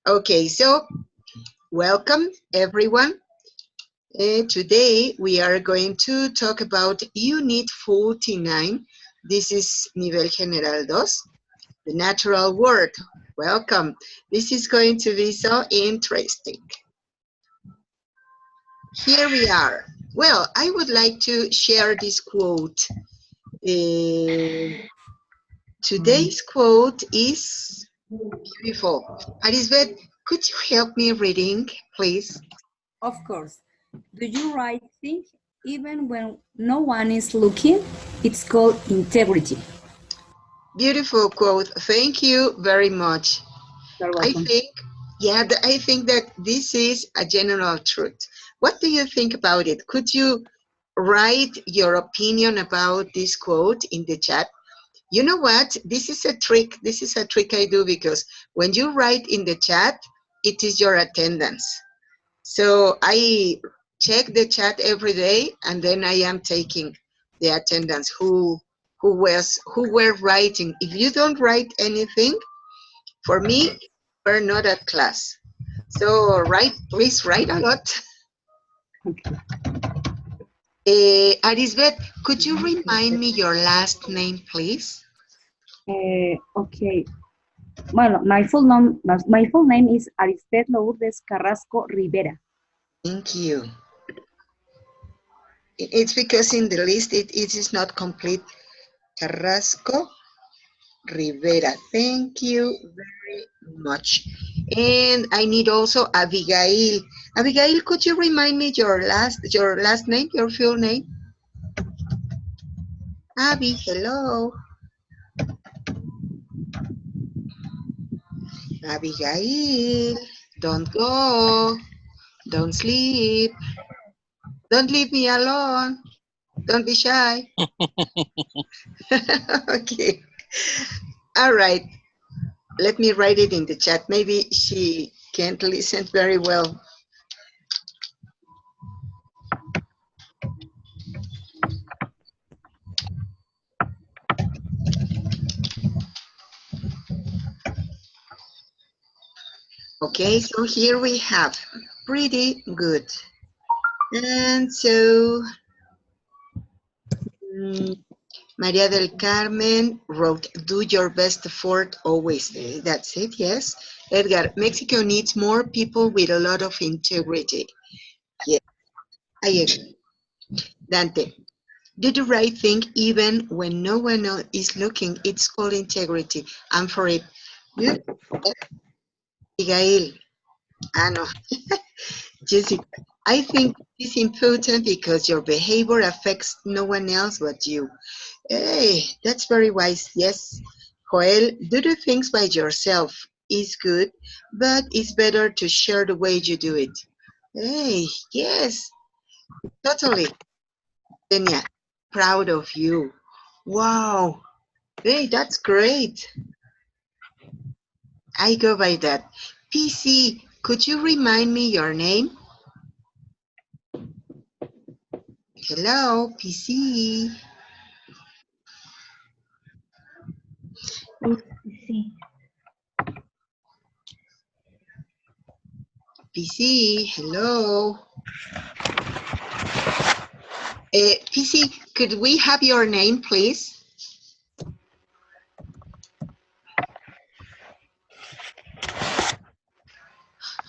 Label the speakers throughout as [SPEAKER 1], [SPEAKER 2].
[SPEAKER 1] Okay, so welcome everyone. Today we are going to talk about Unit 49. This is Nivel General 2, the natural world. Welcome. This is going to be so interesting. Here we are. Well, I would like to share this quote. Today's quote is beautiful. Elizabeth, could you help me reading, please?
[SPEAKER 2] Of course. Do you right thing even when no one is looking? It's called integrity.
[SPEAKER 1] Beautiful quote. Thank you very much.
[SPEAKER 2] You're
[SPEAKER 1] I
[SPEAKER 2] welcome.
[SPEAKER 1] think, I think that this is a general truth. What do you think about it? Could you write your opinion about this quote in the chat? You know what? This is a trick. This is a trick I do because when you write in the chat, it is your attendance. So I check the chat every day, and then I am taking the attendance who were writing. If you don't write anything, for me, we're not at class. So please write a lot.
[SPEAKER 2] Okay.
[SPEAKER 1] Arisbeth, could you remind me your last name, please?
[SPEAKER 2] Okay. Well, my full name is Arisbeth Lourdes Carrasco Rivera.
[SPEAKER 1] Thank you. It's because in the list it is not complete. Carrasco Rivera. Thank you very much. And I need also Abigail. Abigail, could you remind me your last name, your full name? Abby, hello. Abigail, don't go. Don't sleep. Don't leave me alone. Don't be shy. Okay. All right. Let me write it in the chat. Maybe she can't listen very well. Okay, so here we have pretty good. And so Maria del Carmen wrote, do your best effort always. That's it, yes. Edgar, Mexico needs more people with a lot of integrity. Yes, I agree. Dante, do the right thing even when no one else is looking. It's called integrity. I'm for it. Good. Abigail. Ah, no. Jessica, I think it's important because your behavior affects no one else but you. Hey, that's very wise. Yes. Joel, do the things by yourself is good, but it's better to share the way you do it. Hey, yes, totally. Tenya, proud of you. Wow. Hey, that's great. I go by that. PC, could you remind me your name? Hello, PC.
[SPEAKER 3] Sí.
[SPEAKER 1] PC, hello. PC, could we have your name, please?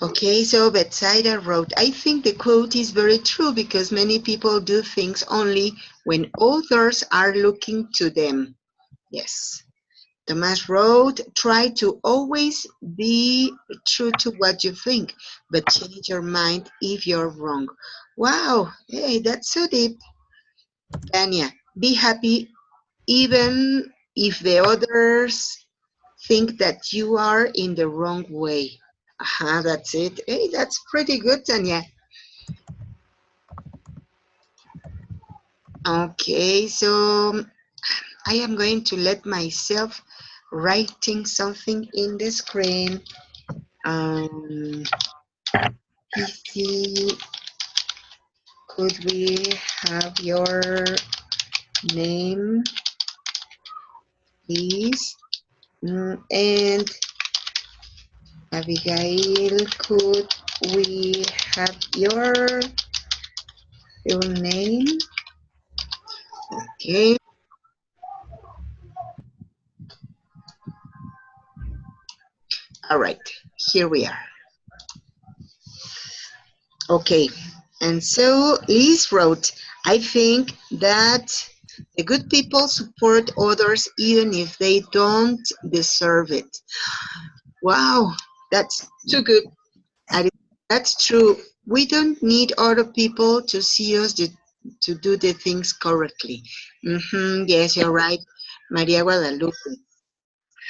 [SPEAKER 1] Okay, so Betsaida wrote, I think the quote is very true because many people do things only when others are looking to them. Yes. Thomas wrote, try to always be true to what you think, but change your mind if you're wrong. Wow, hey, that's so deep. Tanya, be happy even if the others think that you are in the wrong way. Aha, that's it. Hey, that's pretty good, Tanya. Okay, so I am going to let myself writing something in the screen. PC, could we have your name, please? And Abigail, could we have your full name? Okay. All right, here we are. Okay, and so Liz wrote, I think that the good people support others even if they don't deserve it. Wow, that's too good. And that's true. We don't need other people to see us to do the things correctly. Yes, you're right, Maria Guadalupe.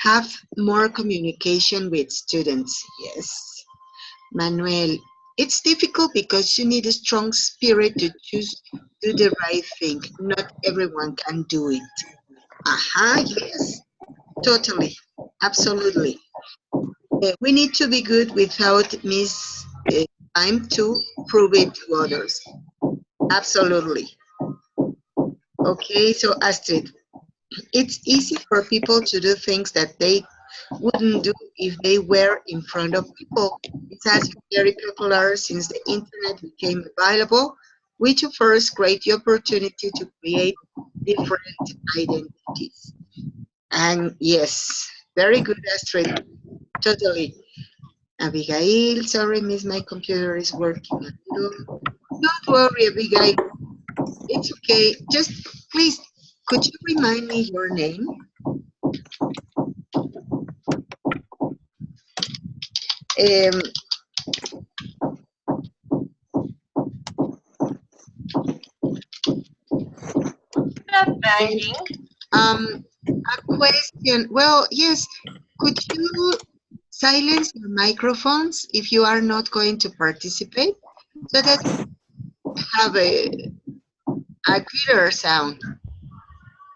[SPEAKER 1] Have more communication with students. Yes. Manuel, it's difficult because you need a strong spirit to choose do the right thing. Not everyone can do it. Yes, totally, absolutely. We need to be good without miss time to prove it to others. Absolutely. Okay, so Astrid, it's easy for people to do things that they wouldn't do if they were in front of people. It has been very popular since the internet became available, which offers great opportunity to create different identities. And yes, very good, Astrid. Totally. Abigail, sorry, miss, my computer is working a little. Don't worry, Abigail. It's okay. Just please, could you remind me your name? Um, a question. Well, yes. Could you silence your microphones if you are not going to participate so that you have a clearer sound?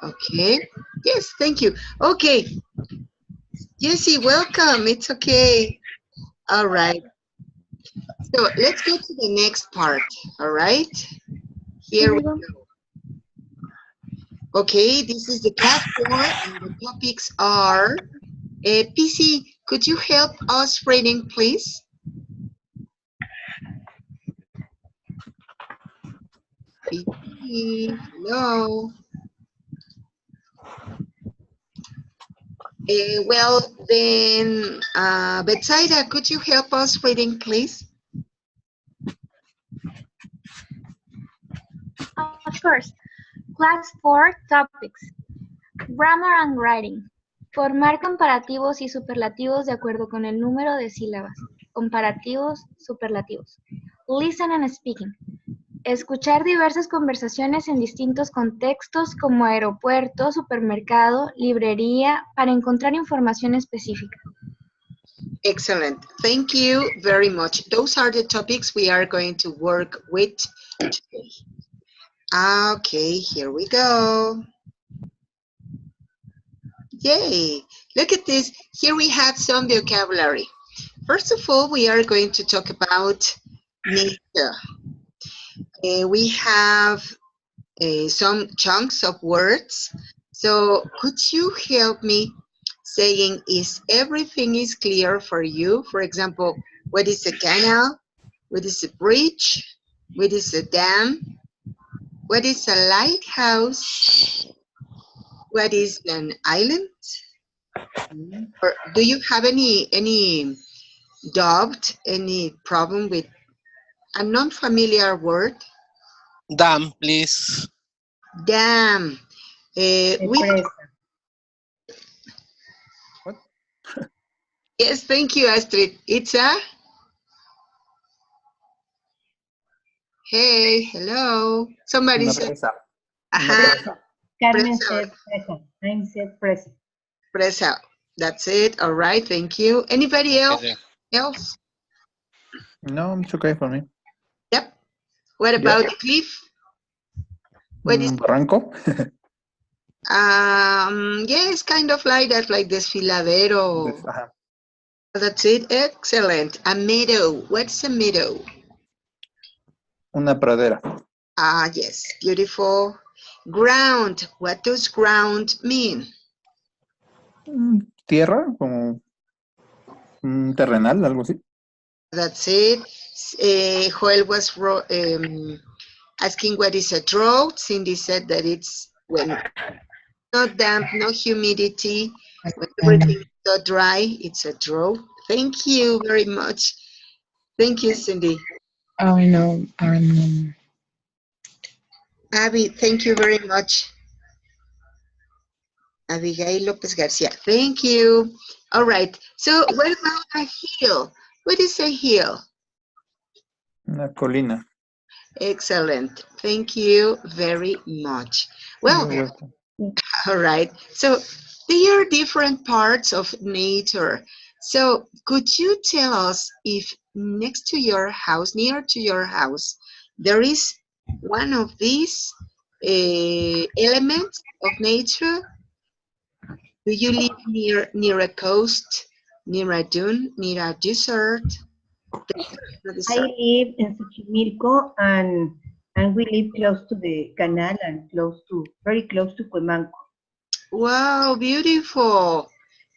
[SPEAKER 1] Okay. Yes, thank you. Okay. Jessie, welcome. It's okay. All right. So let's go to the next part. All right. Here we go. Okay, this is the class 4 and the topics are PC, could you help us reading, please? PC, hello. Well, then, Betsaida, could you help us reading, please?
[SPEAKER 3] Of course. Class 4 topics. Grammar and writing. Formar comparativos y superlativos de acuerdo con el número de sílabas. Comparativos, superlativos. Listen and speaking. Escuchar diversas conversaciones en distintos contextos como aeropuerto, supermercado, librería, para encontrar información específica.
[SPEAKER 1] Excellent. Thank you very much. Those are the topics we are going to work with today. Okay, here we go. Yay! Look at this. Here we have some vocabulary. First of all, we are going to talk about nature. We have some chunks of words. So could you help me saying, is everything is clear for you? For example, what is a canal? What is a bridge? What is a dam? What is a lighthouse? What is an island? Or do you have any doubt, any problem with a non-familiar word?
[SPEAKER 4] Dam, please.
[SPEAKER 1] Dam.
[SPEAKER 5] What?
[SPEAKER 1] Yes, thank you, Astrid. It's a? Hey, hello. Somebody
[SPEAKER 5] Una
[SPEAKER 1] said.
[SPEAKER 5] presa.
[SPEAKER 1] Aha.
[SPEAKER 6] Carmen
[SPEAKER 1] Presa.
[SPEAKER 6] said present. I said present.
[SPEAKER 1] Presa. That's it. All right, thank you. Anybody else?
[SPEAKER 5] No, it's okay for me.
[SPEAKER 1] Yep. What about the cliff? What is
[SPEAKER 5] Barranco?
[SPEAKER 1] yes, kind of like that, like desfiladero. That's it. Excellent. A meadow. What's a meadow?
[SPEAKER 5] Una pradera.
[SPEAKER 1] Ah, yes. Beautiful. Ground. What does ground mean?
[SPEAKER 5] Tierra, como Terrenal, algo así.
[SPEAKER 1] That's it. Joel was asking what is a drought. Cindy said that it's when no damp, no humidity, when everything is so dry, it's a drought. Thank you very much. Thank you, Cindy.
[SPEAKER 7] Oh, no.
[SPEAKER 1] Abby, thank you very much. Abigail Lopez Garcia, thank you. All right, so what about a hill? What is a hill?
[SPEAKER 5] Una colina.
[SPEAKER 1] Excellent, thank you very much. Well,
[SPEAKER 5] You're welcome.
[SPEAKER 1] all right, so there are different parts of nature. So could you tell us if next to your house, near to your house, there is one of these elements of nature? Do you live near a coast, near a dune, near a desert? A
[SPEAKER 6] I
[SPEAKER 1] desert.
[SPEAKER 6] live in Xochimilco and we live close to the canal and very close to Cuemanco.
[SPEAKER 1] Wow, beautiful.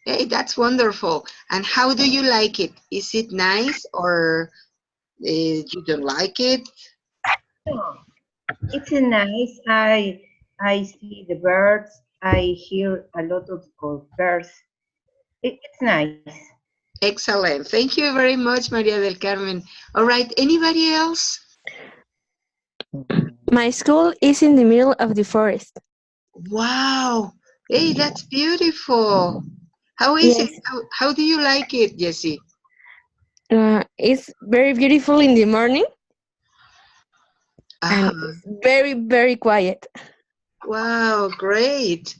[SPEAKER 1] Hey, that's wonderful. And how do you like it? Is it nice or you don't like it?
[SPEAKER 6] Oh, it's nice. I see the birds. I hear a lot of birds. It's nice.
[SPEAKER 1] Excellent. Thank you very much, Maria del Carmen. All right, anybody else?
[SPEAKER 7] My school is in the middle of the forest.
[SPEAKER 1] Wow. Hey, that's beautiful. How is
[SPEAKER 7] Yes.
[SPEAKER 1] it? How do you like it, Jessie?
[SPEAKER 7] It's very beautiful in the morning and
[SPEAKER 1] Uh-huh.
[SPEAKER 7] it's very, very quiet.
[SPEAKER 1] Wow, great.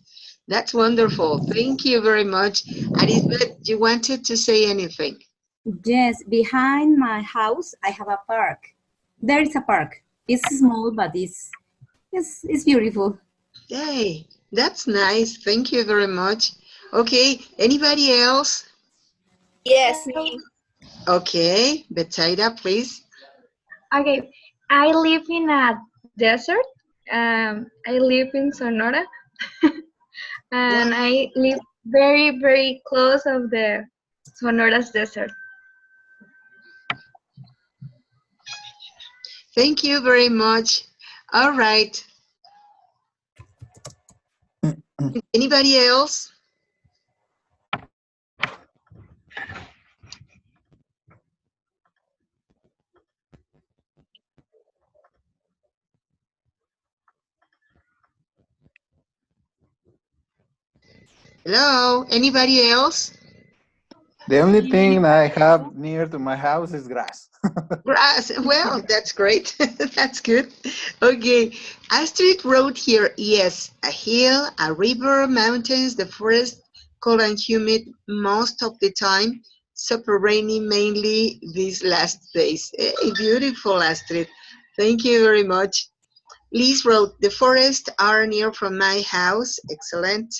[SPEAKER 1] That's wonderful. Thank you very much. Arisbeth, you wanted to say anything?
[SPEAKER 2] Yes, behind my house, I have a park. There is a park. It's small, but it's beautiful.
[SPEAKER 1] Hey, that's nice. Thank you very much. Okay, anybody else?
[SPEAKER 7] Yes, me.
[SPEAKER 1] Okay, Betsaida, please.
[SPEAKER 3] Okay, I live in a desert. I live in Sonora, and I live very, very close of the Sonora's desert.
[SPEAKER 1] Thank you very much. All right. Anybody else? Hello, anybody else?
[SPEAKER 5] The only thing I have near to my house is grass.
[SPEAKER 1] Grass. Well, that's great. That's good. Okay. Astrid wrote here, yes, a hill, a river, mountains, the forest, cold and humid most of the time, super rainy mainly these last days. Beautiful, Astrid. Thank you very much. Liz wrote, the forests are near from my house. Excellent.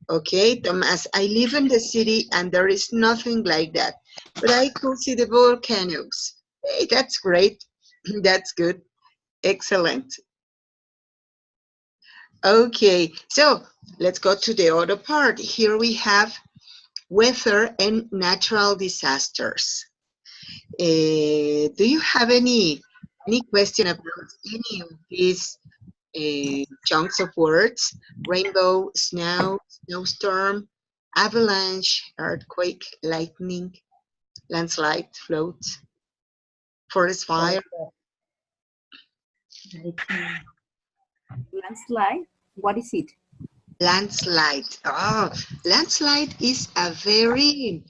[SPEAKER 1] Okay, Thomas, I live in the city and there is nothing like that, but I could see the volcanoes. Hey, that's great. That's good. Excellent. Okay, so let's go to the other part. Here we have weather and natural disasters. Do you have any question about any of these chunks of words? Rainbow, snow, snowstorm, avalanche, earthquake, lightning, landslide, flood, forest fire.
[SPEAKER 2] Landslide, what is it?
[SPEAKER 1] Landslide. Oh, landslide is a very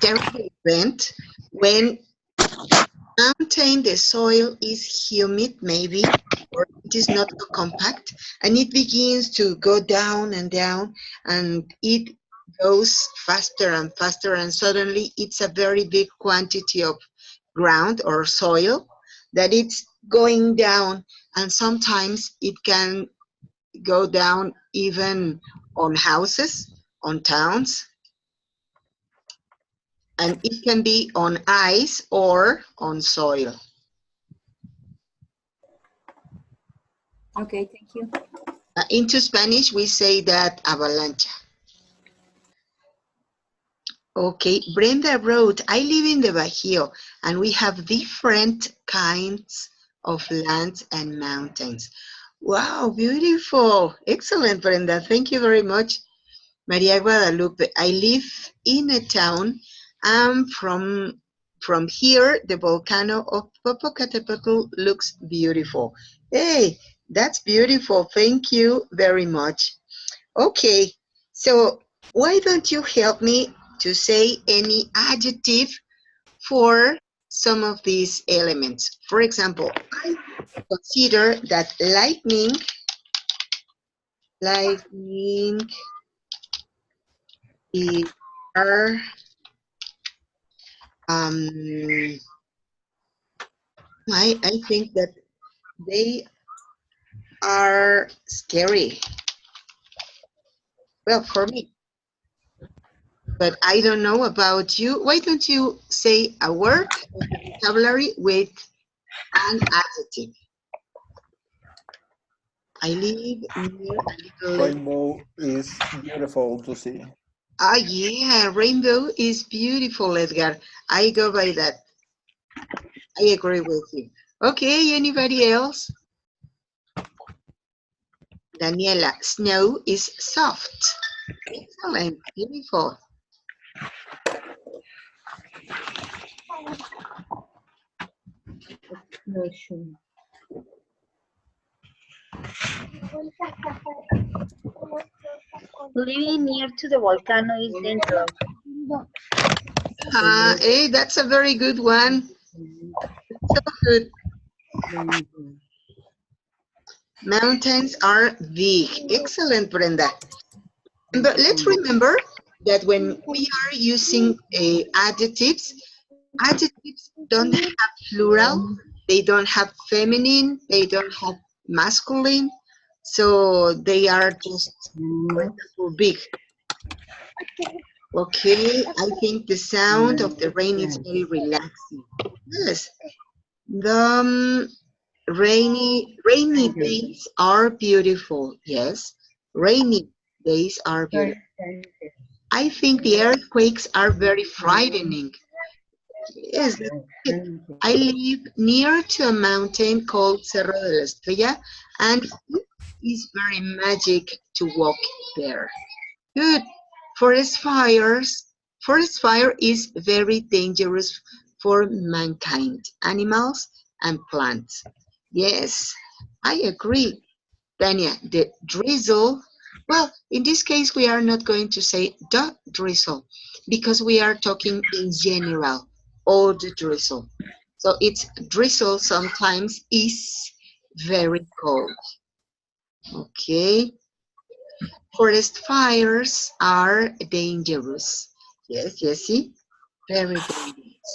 [SPEAKER 1] terrible event when mountain, the soil is humid maybe, or it is not compact, and it begins to go down and down, and it goes faster and faster, and suddenly it's a very big quantity of ground or soil that it's going down, and sometimes it can go down even on houses, on towns, and it can be on ice or on soil.
[SPEAKER 2] Okay, thank you.
[SPEAKER 1] Into Spanish, we say that avalancha. Okay, Brenda wrote, I live in the Bajío and we have different kinds of lands and mountains. Wow, beautiful. Excellent, Brenda. Thank you very much. Maria Guadalupe, I live in a town. I'm from here, the volcano of Popocatépetl looks beautiful. Hey, that's beautiful. Thank you very much. Okay, so why don't you help me to say any adjective for some of these elements? For example, I consider that lightning is are um I think that they are scary. Well, for me, but I don't know about you. Why don't you say a word of the vocabulary with an adjective? I live near a little lake.
[SPEAKER 5] Rainbow is beautiful to see.
[SPEAKER 1] Ah, yeah, rainbow is beautiful, Edgar. I go by that. I agree with you. Okay, anybody else? Daniela, snow is soft. Excellent, beautiful.
[SPEAKER 6] Explosion. Living near to the volcano is dangerous.
[SPEAKER 1] Hey, that's a very good one. So good. Mountains are big. Excellent, Brenda. But let's remember that when we are using adjectives don't have plural, they don't have feminine, they don't have masculine, so they are just, for example, big. Okay, I think the sound of the rain is very relaxing. Yes, the rainy days are beautiful. Yes, rainy days are beautiful. I think the earthquakes are very frightening. Yes, that's it. I live near to a mountain called Cerro de la Estrella, and it is very magic to walk there. Good. Forest fires. Forest fire is very dangerous for mankind, animals, and plants. Yes, I agree. Tanya, the drizzle. Well, in this case, we are not going to say the drizzle because we are talking in general, all the drizzle. So it's drizzle sometimes is very cold. Okay. Forest fires are dangerous. Yes, Jessie, very dangerous.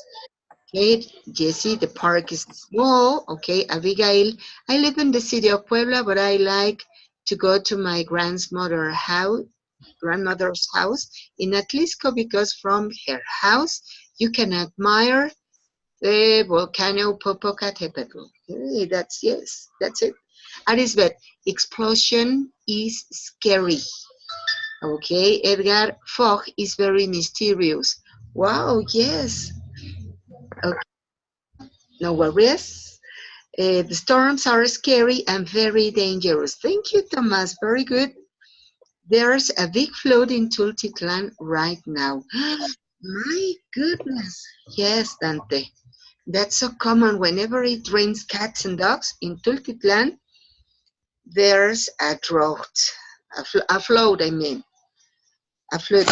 [SPEAKER 1] Okay, Jessie, the park is small. Okay, Abigail, I live in the city of Puebla, but I like to go to my grandmother's house in Atlisco because from her house you can admire the volcano Popocatépetl. Okay, that's it. Arisbet, explosion is scary. Okay, Edgar, fog is very mysterious. Wow, yes. Okay, no worries. The storms are scary and very dangerous. Thank you, Thomas. Very good. There's a big flood in Tultitlan right now. My goodness. Yes, Dante. That's so common. Whenever it rains cats and dogs in Tultitlan, there's a drought. A flood, I mean. A flood.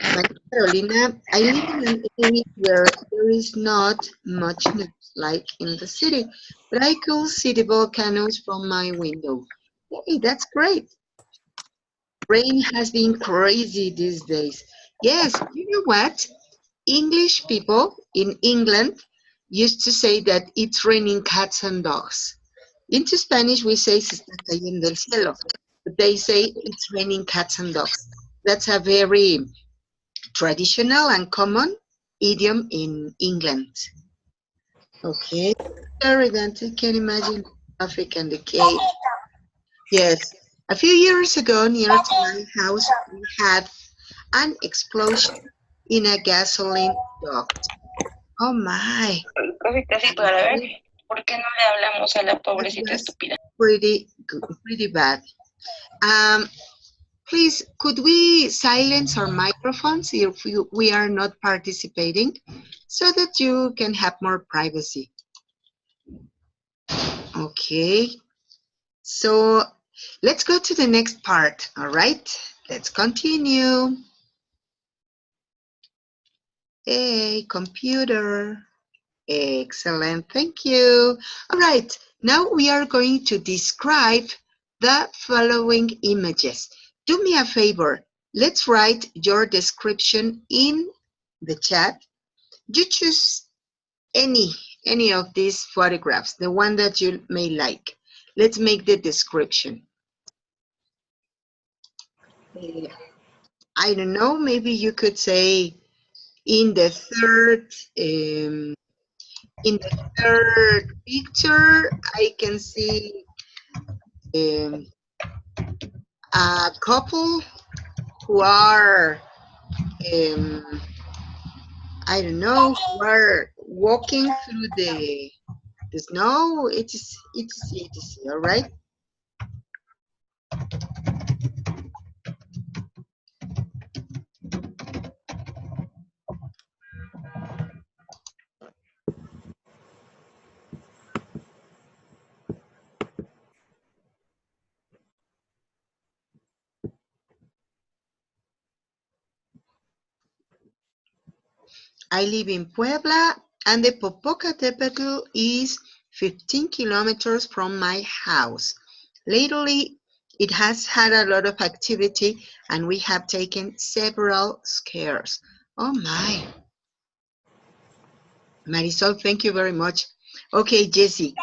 [SPEAKER 1] Maria Carolina, I live in an area where there is not much news like in the city, but I could see the volcanoes from my window. Hey, that's great. Rain has been crazy these days. Yes, you know what? English people in England used to say that it's raining cats and dogs. Into Spanish, we say se está cayendo el cielo, but they say it's raining cats and dogs. That's a very traditional and common idiom in England. Okay, very Dante, can imagine traffic and the cave. Yes, a few years ago near to my house we had an explosion in a gasoline duct. Oh my.
[SPEAKER 7] Casi, casi para ver por qué no le hablamos a la pobrecita estúpida.
[SPEAKER 1] Pretty good, pretty bad. Please, could we silence our microphones if we are not participating so that you can have more privacy? Okay. So let's go to the next part, all right? Let's continue. Hey, computer. Excellent, thank you. All right, now we are going to describe the following images. Do me a favor, let's write your description in the chat. You choose any of these photographs, the one that you may like. Let's make the description. I don't know, maybe you could say in the third picture, I can see a couple who are, I don't know, who are walking through the snow. It's all right? I live in Puebla, and the Popocatépetl is 15 kilometers from my house. Lately, it has had a lot of activity, and we have taken several scares. Oh my. Marisol, thank you very much. Okay, Jessie.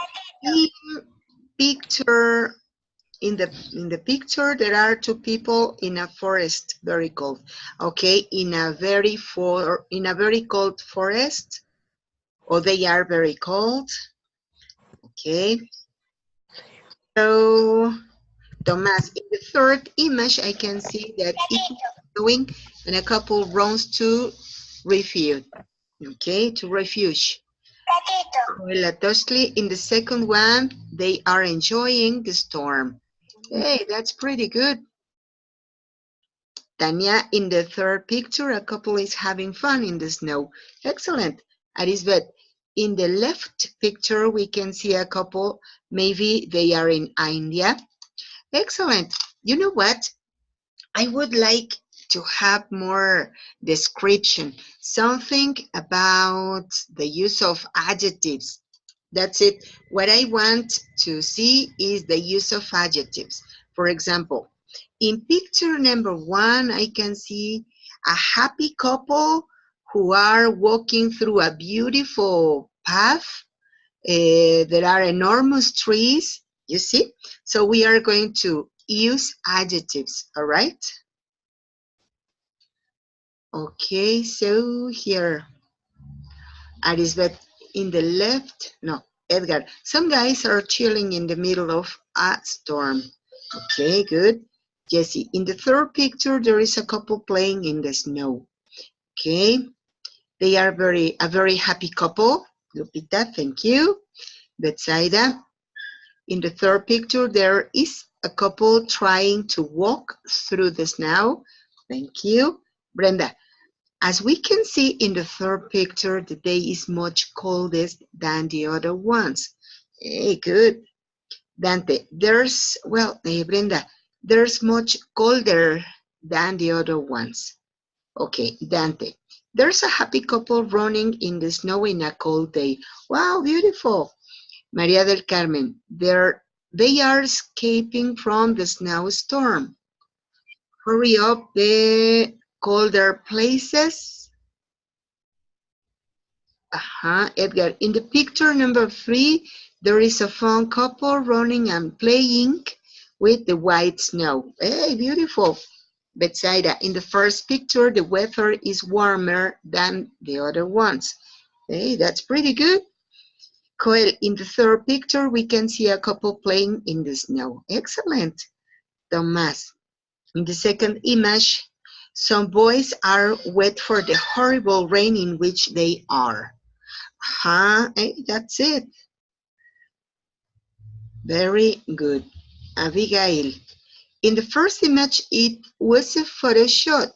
[SPEAKER 1] In the picture, there are two people in a forest, very cold. Okay, in a very cold forest, or they are very cold. Okay. So, Tomas, in the third image, I can see that it is snowing and a couple runs to refuge. Okay, to refuge. Toshli, in the second one, they are enjoying the storm. Hey, that's pretty good. Tanya, in the third picture, a couple is having fun in the snow. Excellent. Arisbet, in the left picture, we can see a couple, maybe they are in India. Excellent. You know what? I would like to have more description, something about the use of adjectives. That's it. What I want to see is the use of adjectives. For example, in picture number 1, I can see a happy couple who are walking through a beautiful path. There are enormous trees, you see? So we are going to use adjectives, all right? Okay, so here, Arisbet, in the left, no, Edgar, some guys are chilling in the middle of a storm. Okay, good. Jessie, in the third picture, there is a couple playing in the snow. Okay, they are a very happy couple. Lupita, thank you. Betsaida, in the third picture, there is a couple trying to walk through the snow. Thank you. Brenda, as we can see in the third picture, the day is much colder than the other ones. Hey, good. Dante, Brenda, there's much colder than the other ones. Okay, Dante, there's a happy couple running in the snow in a cold day. Wow, beautiful. Maria del Carmen, they are escaping from the snowstorm. Hurry up, the colder places. Edgar, in the picture number 3, there is a fun couple running and playing with the white snow. Hey, beautiful. Betsaida, in the first picture, the weather is warmer than the other ones. Hey, that's pretty good. Coel, in the third picture, we can see a couple playing in the snow. Excellent. Tomas, in the second image, Some boys are wet for the horrible rain in which they are. That's it. Very good. Abigail. In the first image, it was a photo shot.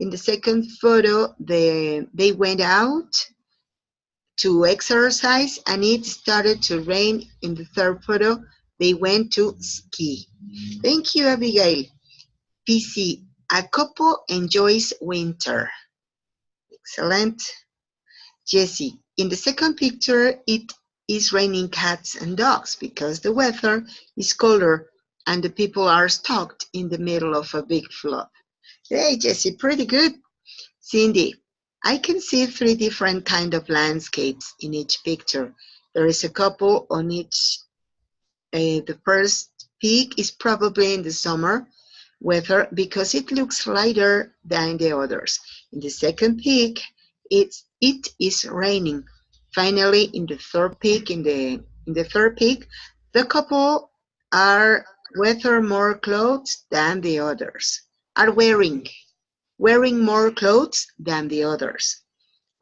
[SPEAKER 1] In the second photo, they went out to exercise and it started to rain. In the third photo, they went to ski. Thank you, Abigail. PC, a couple enjoys winter. Excellent. Jessie, in the second picture, it is raining cats and dogs because the weather is colder and the people are stuck in the middle of a big flood. Hey, Jessie, pretty good. Cindy, I can see 3 different kind of landscapes in each picture. There is a couple on each. The first peak is probably in the summer weather because it looks lighter than the others. In the second peak, it is raining. Finally, in the third peak, the couple are wearing more clothes than the others. Are wearing more clothes than the others.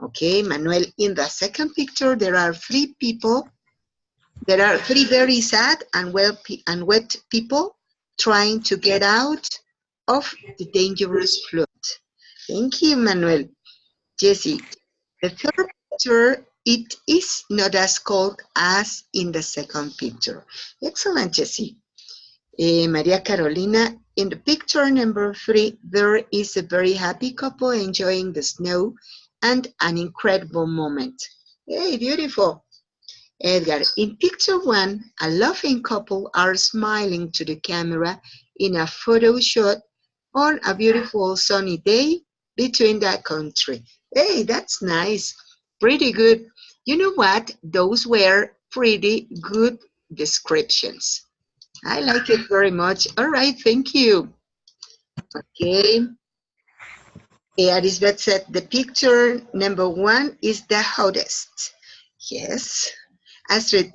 [SPEAKER 1] Okay, Manuel, in the second picture, there are 3 people. There are 3 very sad and wet people trying to get out of the dangerous flood. Thank you, Manuel. Jessie, the third picture, it is not as cold as in the second picture. Excellent, Jessie. Maria Carolina, in the picture number 3, there is a very happy couple enjoying the snow and an incredible moment. Hey, beautiful. Edgar, in picture 1, a laughing couple are smiling to the camera in a photo shot on a beautiful sunny day between the country. Hey, that's nice. Pretty good. You know what? Those were pretty good descriptions. I like it very much. All right, thank you. Okay. Arisbeth said the picture number 1 is the hottest. Yes. Astrid,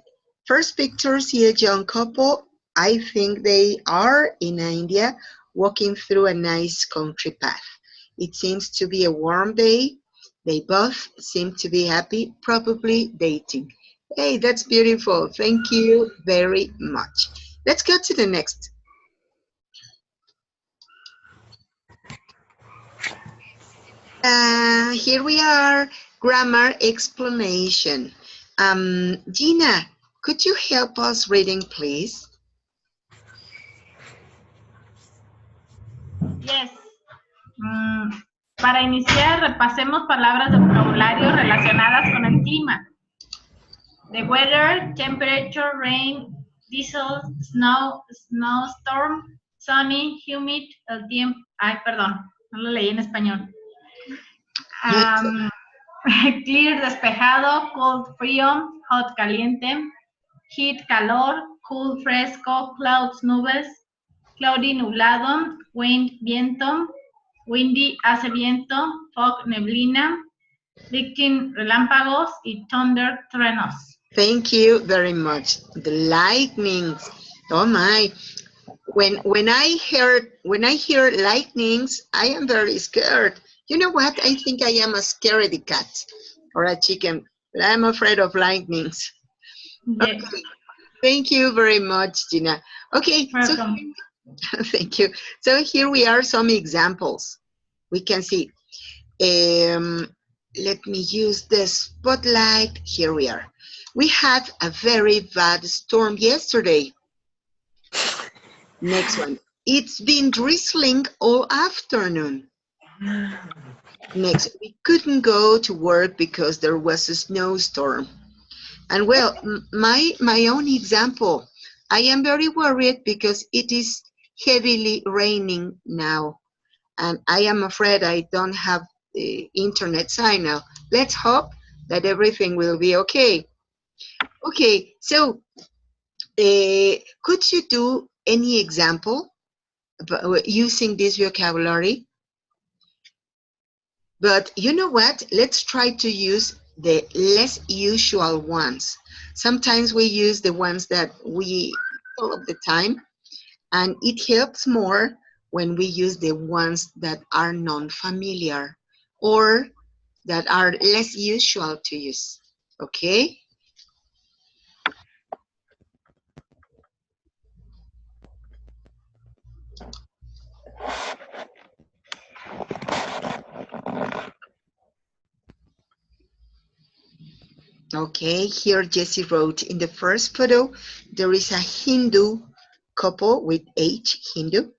[SPEAKER 1] first picture, see a young couple. I think they are in India walking through a nice country path. It seems to be a warm day. They both seem to be happy, probably dating. Hey, that's beautiful. Thank you very much. Let's go to the next. Here we are, grammar explanation. Gina, could you help us reading, please?
[SPEAKER 8] Yes. Para iniciar, repasemos palabras de vocabulario relacionadas con el clima. The weather, temperature, rain, diesel, snow, snowstorm, sunny, humid, el tiempo. Ay, perdón, no lo leí en español. Clear, despejado, cold, frío, hot, caliente, heat, calor, cool, fresco, clouds, nubes, cloudy, nublado, wind, viento, windy, hace viento, fog, neblina, lightning, relámpagos, y thunder, truenos.
[SPEAKER 1] Thank you very much. The lightnings. Oh my. When I hear lightnings, I am very scared. You know what? I think I am a scaredy cat or a chicken, but I'm afraid of lightnings.
[SPEAKER 8] Yes.
[SPEAKER 1] Okay. Thank you very much, Gina. Okay,
[SPEAKER 8] Welcome.
[SPEAKER 1] so thank you. So here we are, some examples. We can see. Let me use the spotlight. Here we are. We had a very bad storm yesterday. Next one. It's been drizzling all afternoon. Next, we couldn't go to work because there was a snowstorm. And well, my own example, I am very worried because it is heavily raining now. And I am afraid I don't have the internet signal. Let's hope that everything will be okay. Okay, so could you do any example using this vocabulary? But you know what? Let's try to use the less usual ones. Sometimes we use the ones that we all of the time, and it helps more when we use the ones that are non-familiar or that are less usual to use, okay? Okay, here Jessie wrote, in the first photo, there is a Hindu couple with H, Hindu,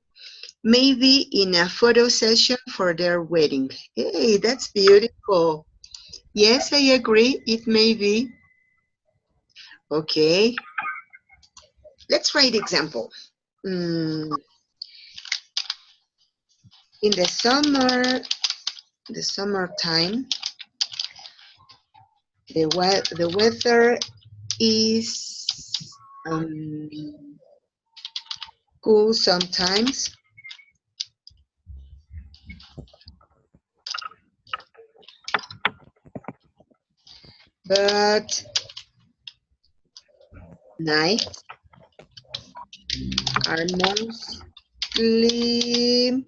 [SPEAKER 1] maybe in a photo session for their wedding. Hey, that's beautiful. Yes, I agree, it may be. Okay, let's write example. In the summertime, the weather is cool sometimes, but nights are mostly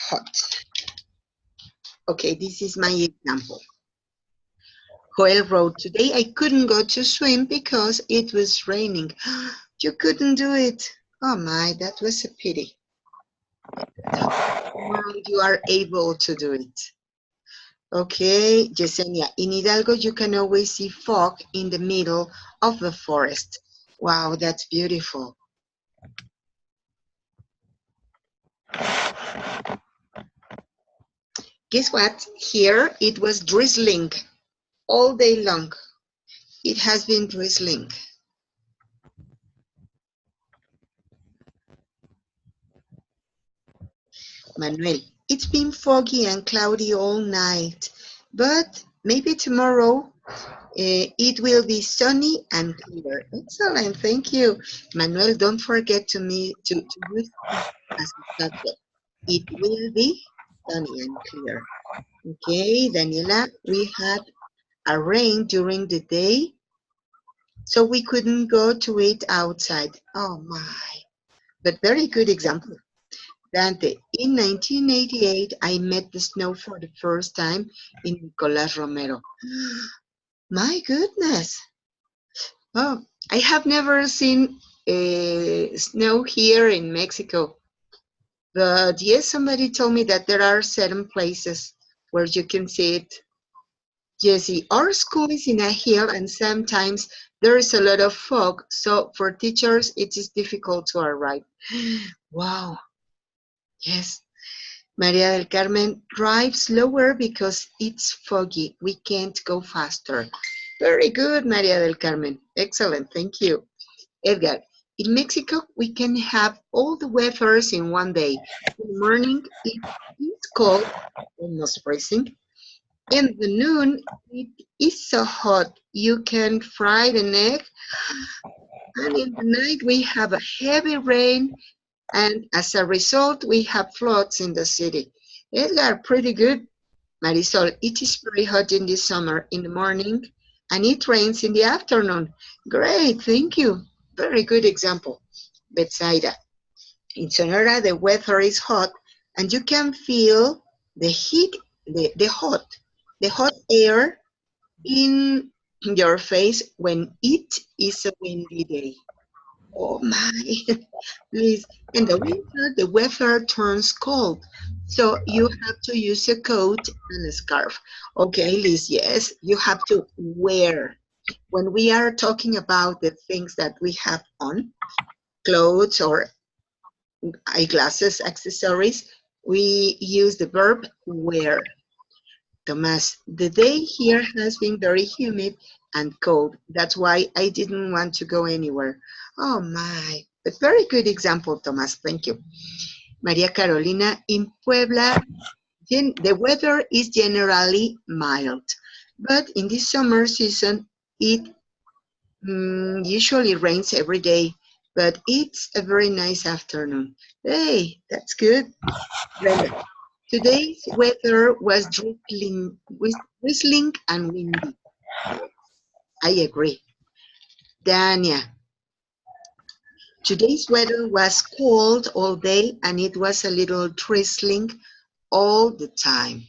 [SPEAKER 1] hot. Okay, this is my example. Joel wrote, today I couldn't go to swim because it was raining. You couldn't do it. Oh my, that was a pity. Now you are able to do it. Okay, Yesenia, in Hidalgo you can always see fog in the middle of the forest. Wow, that's beautiful. Guess what? Here it was drizzling all day long. It has been drizzling. Manuel, it's been foggy and cloudy all night, but maybe tomorrow it will be sunny and clear. Excellent, thank you. Manuel, don't forget to use as a subject. It will be sunny and clear. Okay, Daniela, we had a rain during the day, so we couldn't go to it outside. Oh my, but very good example. Dante, in 1988, I met the snow for the first time in Nicolas Romero. My goodness. Oh, I have never seen snow here in Mexico. But yes, somebody told me that there are certain places where you can see it. Jesse, our school is in a hill and sometimes there is a lot of fog, so for teachers it is difficult to arrive. Wow, yes. Maria del Carmen, drive slower because it's foggy. We can't go faster. Very good, Maria del Carmen. Excellent, thank you. Edgar, in Mexico, we can have all the weathers in one day. In the morning, it's cold, almost freezing. In the noon, it is so hot, you can fry an egg. And in the night, we have a heavy rain. And as a result, we have floods in the city. Edgar, pretty good. Marisol, it is very hot in the summer in the morning, and it rains in the afternoon. Great, thank you. Very good example. Betsaida, in Sonora, the weather is hot, and you can feel the heat, the hot air in your face when it is a windy day. Oh my, Liz, in the winter, the weather turns cold, so you have to use a coat and a scarf. Okay, Liz, yes, you have to wear. When we are talking about the things that we have on, clothes or eyeglasses, accessories, we use the verb wear. Tomas, the day here has been very humid and cold. That's why I didn't want to go anywhere. Oh my, but very good example, Tomas. Thank you. Maria Carolina, in Puebla, the weather is generally mild, but in this summer season, it usually rains every day, but it's a very nice afternoon. Hey, that's good. Brenda, today's weather was drizzling and windy. I agree. Dania, Today's weather was cold all day and it was a little drizzling all the time.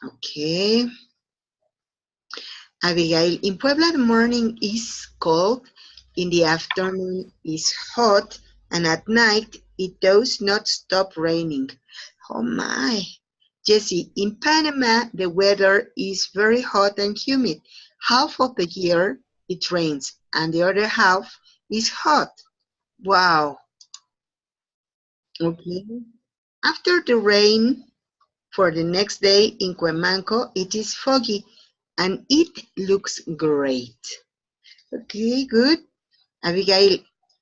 [SPEAKER 1] Okay. Abigail, in Puebla, the morning is cold, in the afternoon is hot, and at night it does not stop raining. Oh my. Jessie, in Panama, the weather is very hot and humid. Half of the year it rains, and the other half is hot. Wow. Okay. After the rain, for the next day in Cuemanco, it is foggy, and it looks great. Okay, good. Abigail,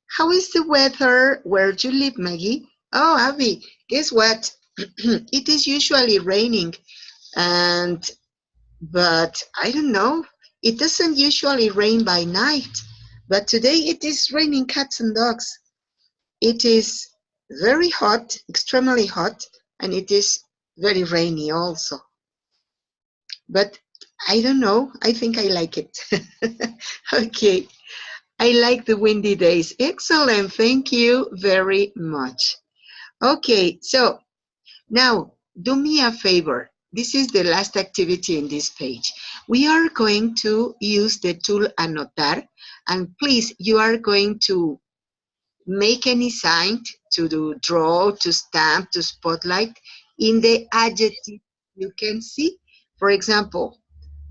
[SPEAKER 1] how is the weather where you live, Maggie? Oh, Abby, guess what? It is usually raining, but I don't know. It doesn't usually rain by night, but today it is raining cats and dogs. It is very hot, extremely hot, and it is very rainy also. But I don't know. I think I like it. Okay. I like the windy days. Excellent. Thank you very much. Okay, so now do me a favor. This is the last activity in this page. We are going to use the tool Anotar, and please, you are going to make any sign to do, draw, to stamp, to spotlight in the adjective you can see. For example,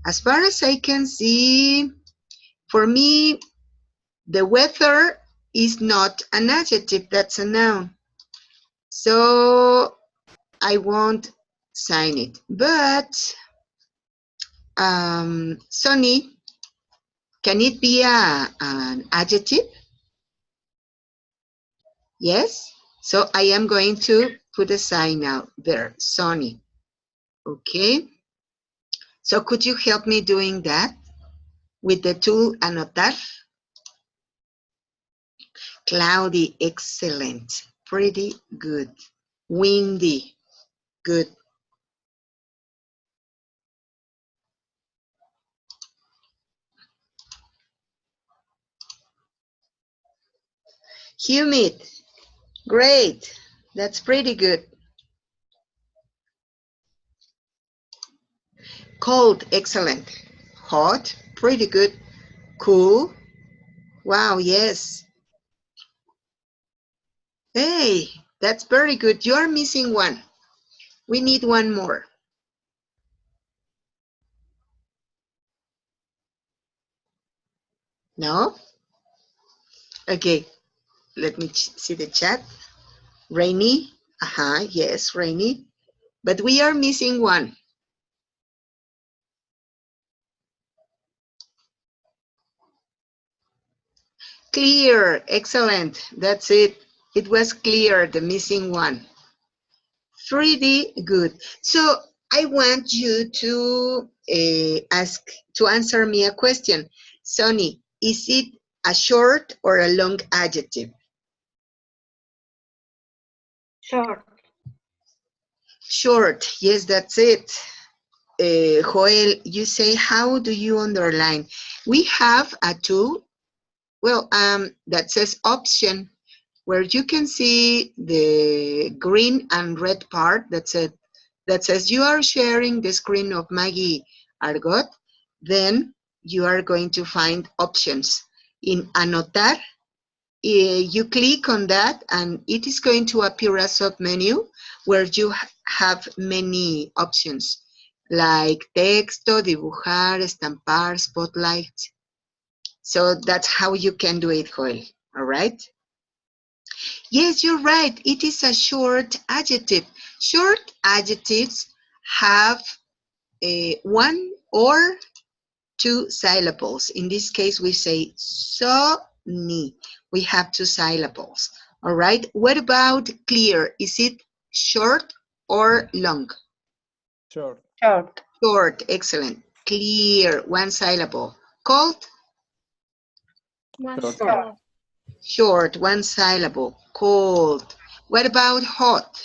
[SPEAKER 1] as far as I can see, for me, the weather is not an adjective, that's a noun. So I won't sign it. But sunny, can it be an adjective? Yes? So I am going to put a sign out there, sunny. Okay? So could you help me doing that with the tool Anotar? Cloudy, excellent. Pretty good. Windy, good. Humid, great. That's pretty good. Cold, excellent. Hot, pretty good. Cool, wow, yes. Hey, that's very good. You're missing one. We need one more. No? Okay, let me see the chat. Rainy, yes, rainy. But we are missing one. Clear, excellent. That's it. It was clear, the missing one. Pretty good. So I want you to answer me a question. Sonny, is it a short or a long adjective?
[SPEAKER 6] Short.
[SPEAKER 1] Short, yes, that's it. Joel, you say, how do you underline? We have a tool, well, that says option, where you can see the green and red part that says you are sharing the screen of Maggie Argot. Then you are going to find options. In Anotar, you click on that and it is going to appear a submenu where you have many options like texto, dibujar, estampar, spotlight. So that's how you can do it, Joel, all right? Yes, you're right. It is a short adjective. Short adjectives have one or two syllables. In this case, we say so-ni. We have two syllables. All right. What about clear? Is it short or long?
[SPEAKER 5] Short.
[SPEAKER 6] Short.
[SPEAKER 1] Short. Excellent. Clear. One syllable. Cold?
[SPEAKER 5] Short.
[SPEAKER 1] Short. One syllable. Cold. What about hot?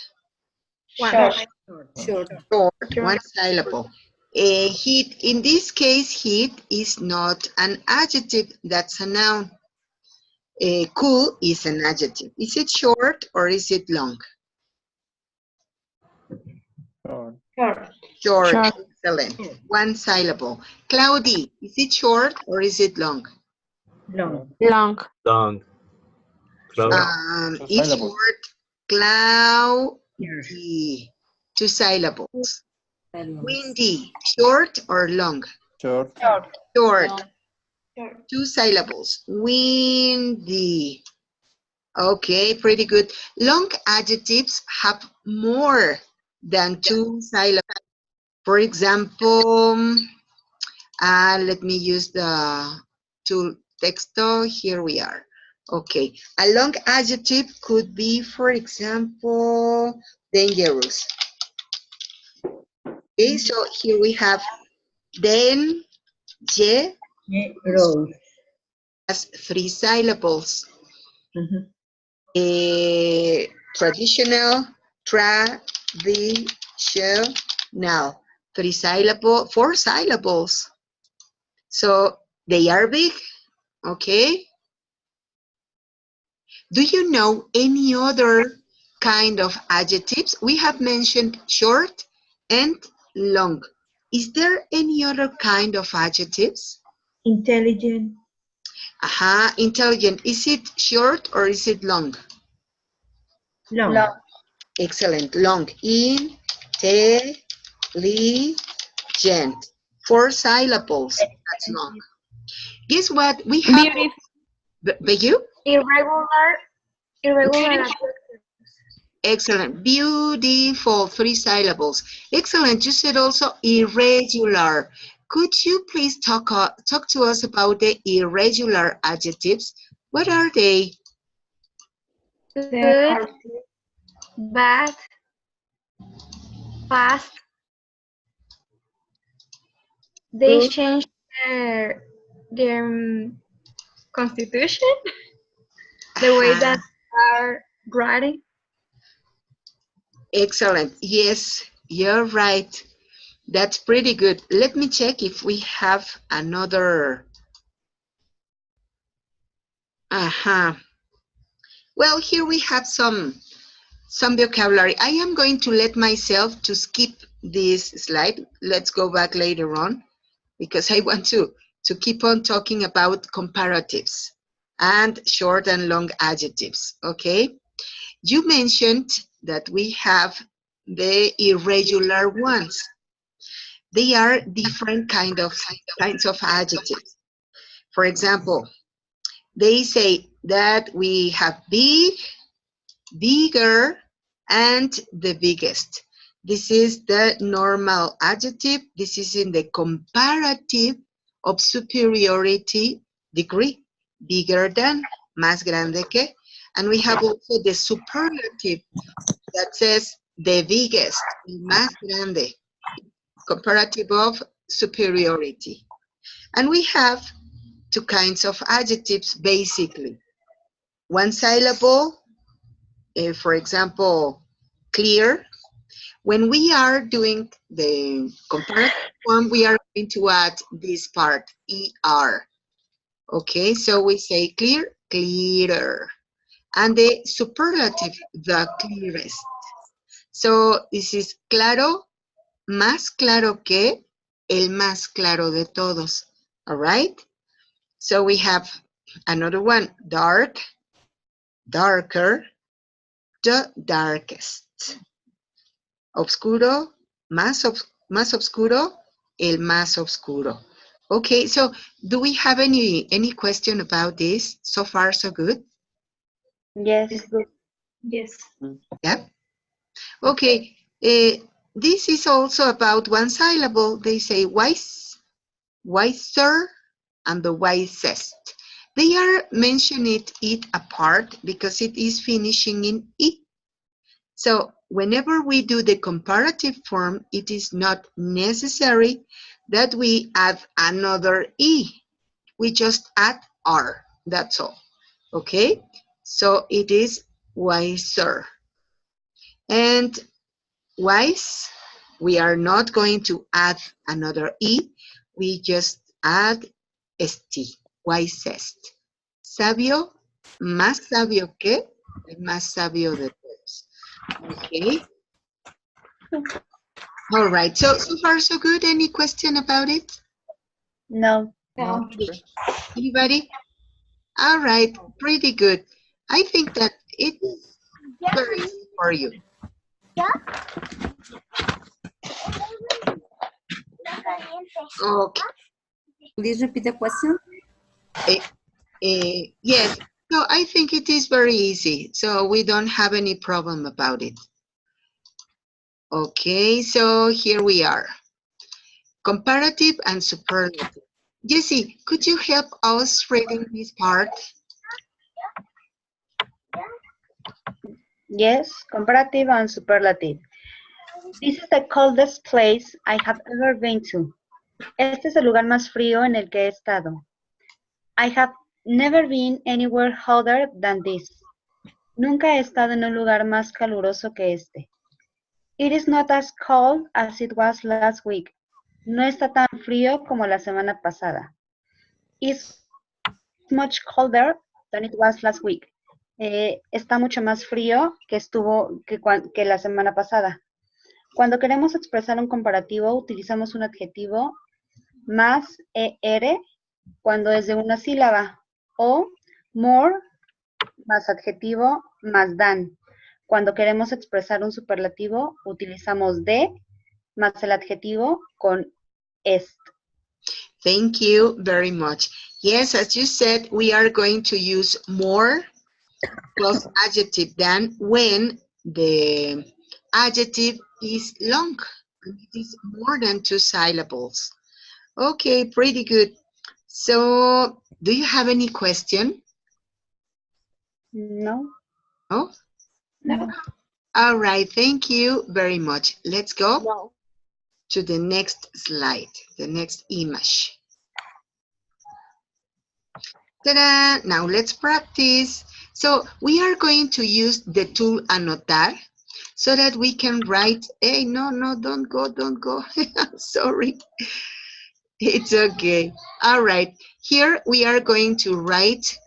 [SPEAKER 6] Short.
[SPEAKER 2] Short.
[SPEAKER 1] Short. One syllable. Heat. In this case, heat is not an adjective. That's a noun. Cool is an adjective. Is it short or is it long?
[SPEAKER 5] Short.
[SPEAKER 6] Short.
[SPEAKER 1] Short.
[SPEAKER 7] Short.
[SPEAKER 1] Excellent. One syllable. Cloudy, is it short or is it long?
[SPEAKER 6] Long.
[SPEAKER 7] Long.
[SPEAKER 9] Long. Cloud.
[SPEAKER 5] Two
[SPEAKER 1] It's
[SPEAKER 5] syllables.
[SPEAKER 1] short. Cloudy. Two syllables. Windy, short or long?
[SPEAKER 5] Short.
[SPEAKER 1] Short. Two syllables. Windy. Okay, pretty good. Long adjectives have more than two syllables. For example, let me use the tool texto. Here we are. Okay, a long adjective could be, for example, dangerous. Okay, so here we have den, je,
[SPEAKER 6] Rose.
[SPEAKER 1] has three syllables.
[SPEAKER 6] Mhm.
[SPEAKER 1] Traditional, traditional, three syllable, four syllables. So they are big, okay? Do you know any other kind of adjectives? We have mentioned short and long. Is there any other kind of adjectives?
[SPEAKER 6] Intelligent.
[SPEAKER 1] Aha, intelligent. Is it short or is it long?
[SPEAKER 6] Long.
[SPEAKER 1] Excellent. Long. Intelligent. Four syllables. That's long. Guess what? We have.
[SPEAKER 7] Beautiful.
[SPEAKER 1] But you?
[SPEAKER 3] Irregular.
[SPEAKER 1] Excellent. Beautiful. Three syllables. Excellent. You said also irregular. Could you please talk to us about the irregular adjectives? What are they?
[SPEAKER 3] Good, bad, fast. They
[SPEAKER 1] Good.
[SPEAKER 3] changed their constitution, the way that are writing.
[SPEAKER 1] Excellent. Yes, you're right. That's pretty good. Let me check if we have another. Well, here we have some vocabulary. I am going to let myself to skip this slide. Let's go back later on because I want to keep on talking about comparatives and short and long adjectives, okay? You mentioned that we have the irregular ones. They are different kinds of adjectives. For example, they say that we have big, bigger, and the biggest. This is the normal adjective. This is in the comparative of superiority degree. Bigger than, más grande que. And we have also the superlative that says the biggest, más grande. Comparative of superiority. And we have two kinds of adjectives, basically. One syllable, for example, clear. When we are doing the comparative form, we are going to add this part, ER. Okay, so we say clear, clearer. And the superlative, the clearest. So this is claro, más claro que, el más claro de todos. All right? So we have another one, dark, darker, the darkest. Obscuro, más oscuro, el más oscuro. Okay, so do we have any question about this? So far, so good?
[SPEAKER 3] Yes.
[SPEAKER 6] Yes.
[SPEAKER 1] Yeah. Okay, this is also about one syllable. They say wise, wiser, and the wisest. They are mentioning it apart because it is finishing in E. So whenever we do the comparative form, it is not necessary that we add another E. We just add R, that's all, okay? So it is wiser. And wise, we are not going to add another E. We just add ST, wisest. Sabio, ¿Más sabio que? El más sabio de todos. Okay. All right. So far, so good. Any question about it?
[SPEAKER 6] No.
[SPEAKER 2] No.
[SPEAKER 1] Anybody? All right. Pretty good. I think that it is very easy for you. Okay.
[SPEAKER 2] Please repeat the question.
[SPEAKER 1] Yes. So I think it is very easy. So we don't have any problem about it. Okay. So here we are. Comparative and superlative. Jessie, could you help us reading this part?
[SPEAKER 6] Yes, comparative and superlative. This is the coldest place I have ever been to. Este es el lugar más frío en el que he estado. I have never been anywhere hotter than this. Nunca he estado en un lugar más caluroso que este. It is not as cold as it was last week. No está tan frío como la semana pasada. It's much colder than it was last week. Está mucho más frío que la semana pasada. Cuando queremos expresar un comparativo, utilizamos un adjetivo más ER cuando es de una sílaba, o more más adjetivo más than. Cuando queremos expresar un superlativo, utilizamos de más el adjetivo con est.
[SPEAKER 1] Thank you very much. Yes, as you said, we are going to use more plus adjective than when the adjective is long. It is more than 2 syllables. Okay, pretty good. So, do you have any question?
[SPEAKER 6] No.
[SPEAKER 1] Oh?
[SPEAKER 6] No.
[SPEAKER 1] All right, thank you very much. Let's go to the next slide, the next image. Ta-da! Now let's practice. So we are going to use the tool Anotar so that we can write, hey, no, don't go. Sorry. It's okay. All right. Here we are going to write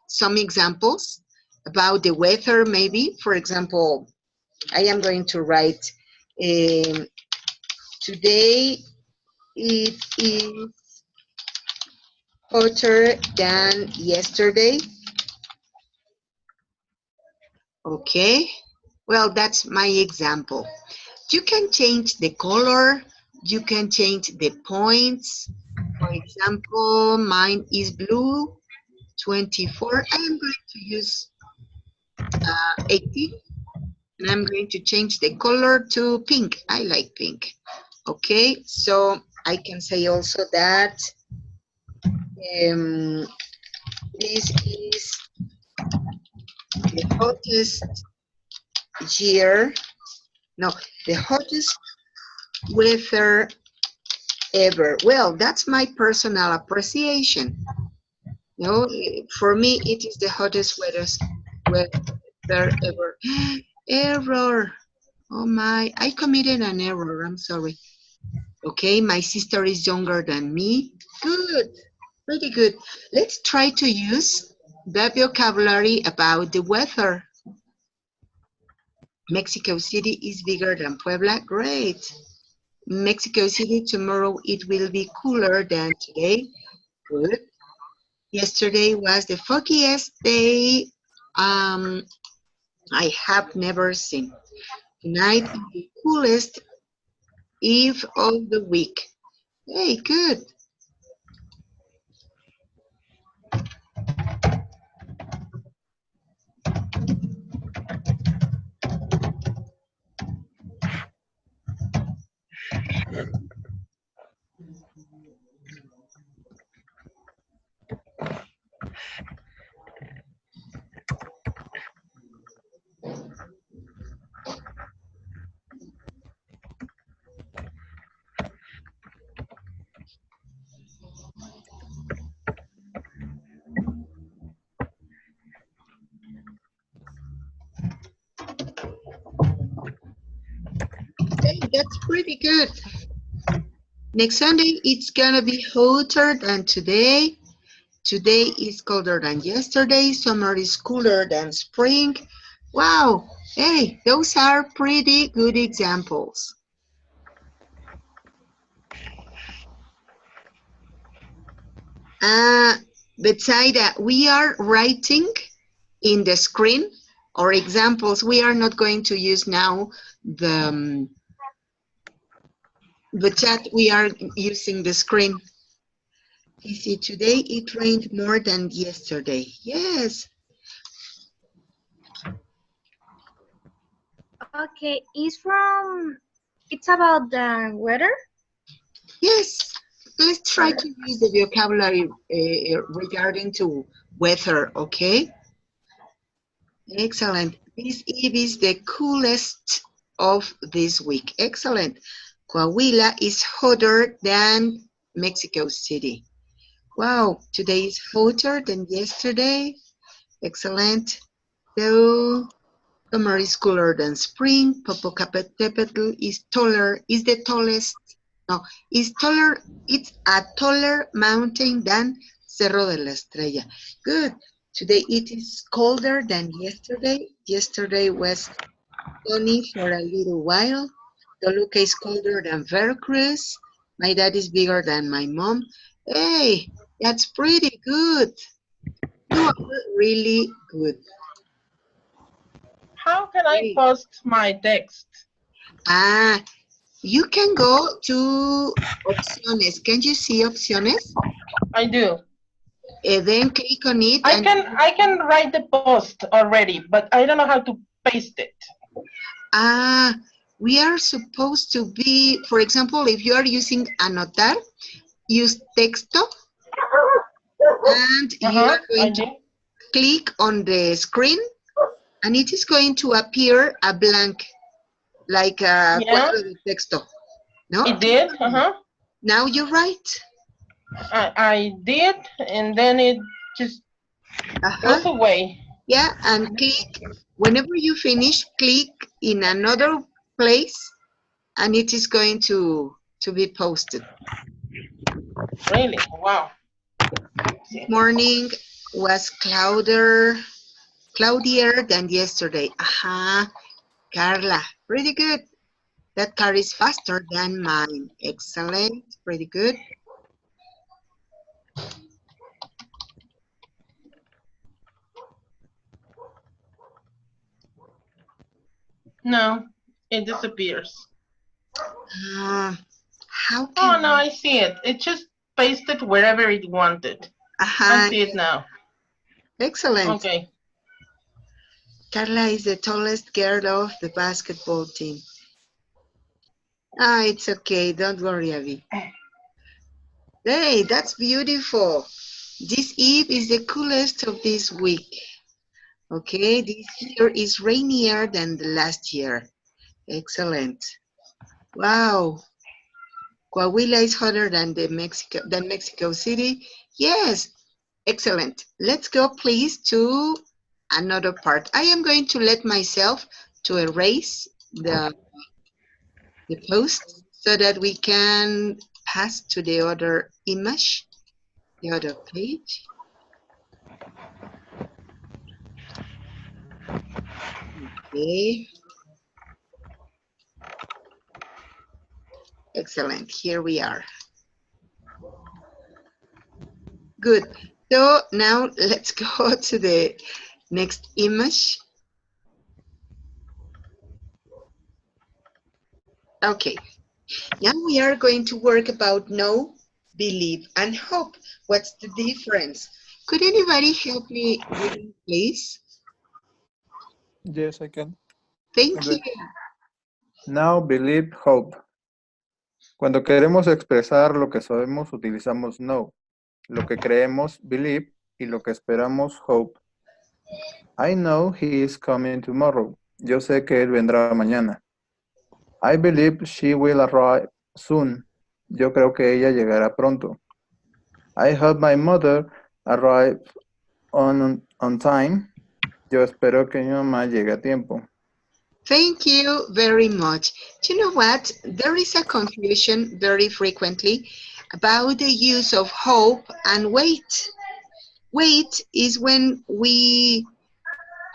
[SPEAKER 1] some examples about the weather, maybe. For example, I am going to write, today it is hotter than yesterday. Okay, well, that's my example. You can change the color, you can change the points. For example, mine is blue, 24. I am going to use 18. And I'm going to change the color to pink. I like pink. Okay, so I can say also that this is the hottest the hottest weather ever. Well, that's my personal appreciation. No, for me, it is the hottest weather ever. Error. Oh my, I committed an error. I'm sorry. Okay, my sister is younger than me. Good, pretty good. Let's try to use the vocabulary about the weather. Mexico City is bigger than Puebla. Great. Mexico City, tomorrow it will be cooler than today. Good. Yesterday was the foggiest day I have never seen. Tonight is the coolest eve of the week. Hey, good. Hey, that's pretty good. Next Sunday, it's gonna be hotter than today. Today is colder than yesterday. Summer is cooler than spring. Wow. Hey, those are pretty good examples. Betsaida, we are writing in the screen or examples. We are not going to use now the chat. We are using the screen. You see, today it rained more than yesterday. Yes.
[SPEAKER 3] Okay, it's about the weather?
[SPEAKER 1] Yes. Let's try to use the vocabulary regarding to weather, okay? Excellent. This Eve is the coolest of this week. Excellent. Coahuila is hotter than Mexico City. Wow, today is hotter than yesterday. Excellent. So, summer is cooler than spring. Popocatépetl is the tallest. No, it's a taller mountain than Cerro de la Estrella. Good. Today it is colder than yesterday. Yesterday was sunny for a little while. Toluca is colder than Veracruz. My dad is bigger than my mom. Hey, that's pretty good. You are really good.
[SPEAKER 10] How can I post my text?
[SPEAKER 1] You can go to opciones. Can you see opciones?
[SPEAKER 10] I do.
[SPEAKER 1] Then click on it.
[SPEAKER 10] I can write the post already, but I don't know how to paste it.
[SPEAKER 1] We are supposed to be, for example, if you are using Anotar, use Texto, and you are going to click on the screen, and it is going to appear a blank, like a cuadro de texto. No?
[SPEAKER 10] It did?
[SPEAKER 1] Now you write.
[SPEAKER 10] I did, and then it just goes away.
[SPEAKER 1] Yeah, and click, whenever you finish, click in another place, and it is going to be posted.
[SPEAKER 10] Really? Wow.
[SPEAKER 1] This morning was cloudier than yesterday. Carla, pretty good. That car is faster than mine. Excellent, pretty good.
[SPEAKER 10] No, it disappears.
[SPEAKER 1] How can
[SPEAKER 10] Oh, no, I see it. It just pasted wherever it wanted. I see it now.
[SPEAKER 1] Excellent.
[SPEAKER 10] Okay.
[SPEAKER 1] Carla is the tallest girl of the basketball team. It's okay. Don't worry, Abby. Hey, that's beautiful. This Eve is the coolest of this week. Okay, this year is rainier than the last year. Excellent. Wow. Coahuila is hotter than Mexico City. Yes. Excellent. Let's go, please, to another part. I am going to let myself to erase the post so that we can pass to the other image, the other page. Okay. Excellent. Here we are. Good. So now let's go to the next image. Okay. Now we are going to work about know, believe, and hope. What's the difference? Could anybody help me reading, please?
[SPEAKER 5] Yes, I can.
[SPEAKER 1] Thank you.
[SPEAKER 5] Now, believe, hope. Cuando queremos expresar lo que sabemos, utilizamos know. Lo que creemos, believe, y lo que esperamos, hope. I know he is coming tomorrow. Yo sé que él vendrá mañana. I believe she will arrive soon. Yo creo que ella llegará pronto. I hope my mother arrive on time. Yo espero que mi mamá llegue a tiempo.
[SPEAKER 1] Thank you very much. Do you know what? There is a confusion very frequently about the use of hope and wait. Wait is when we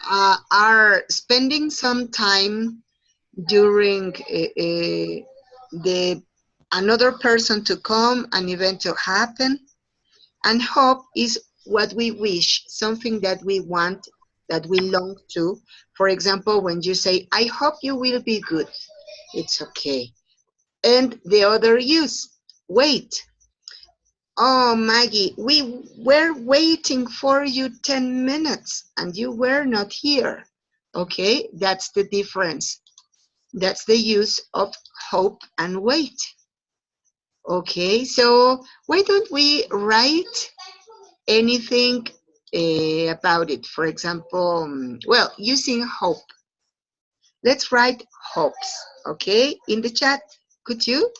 [SPEAKER 1] are spending some time during the another person to come, an event to happen. And hope is what we wish, something that we want, that we long to. For example, when you say, I hope you will be good, it's okay. And the other use, wait. Oh, Maggie, we were waiting for you 10 minutes and you were not here. Okay, that's the difference. That's the use of hope and wait. Okay, so why don't we write anything about it? For example, well, using hope. Let's write hopes, okay, in the chat. Could you?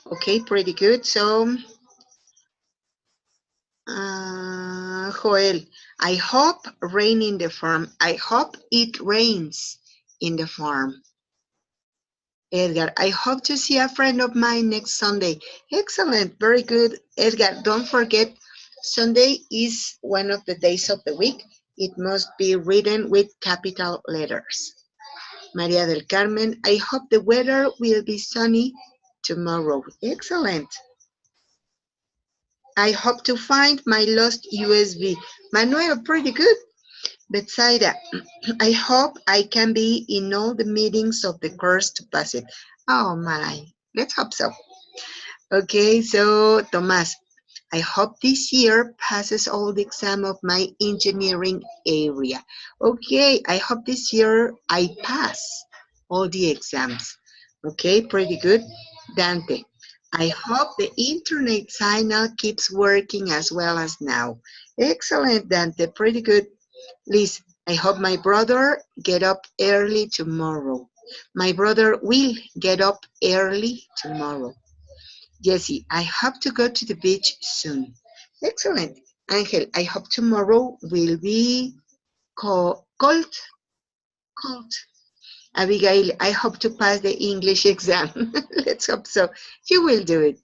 [SPEAKER 1] Okay, pretty good. So, Joel, I hope rain in the farm. I hope it rains in the farm. Edgar, I hope to see a friend of mine next Sunday. Excellent, very good. Edgar, don't forget, Sunday is one of the days of the week. It must be written with capital letters. Maria del Carmen, I hope the weather will be sunny tomorrow. Excellent. I hope to find my lost USB. Manuel, pretty good. Betsaida, I hope I can be in all the meetings of the course to pass it. Oh my, let's hope so. Okay, so Tomas, I hope this year passes all the exam of my engineering area. Okay, I hope this year I pass all the exams. Okay, pretty good. Dante, I hope the internet signal keeps working as well as now. Excellent, Dante, pretty good. Liz, I hope my brother get up early tomorrow. My brother will get up early tomorrow. Jessie, I hope to go to the beach soon. Excellent. Angel, I hope tomorrow will be cold. Cold. Abigail, I hope to pass the English exam. Let's hope so. You will do it.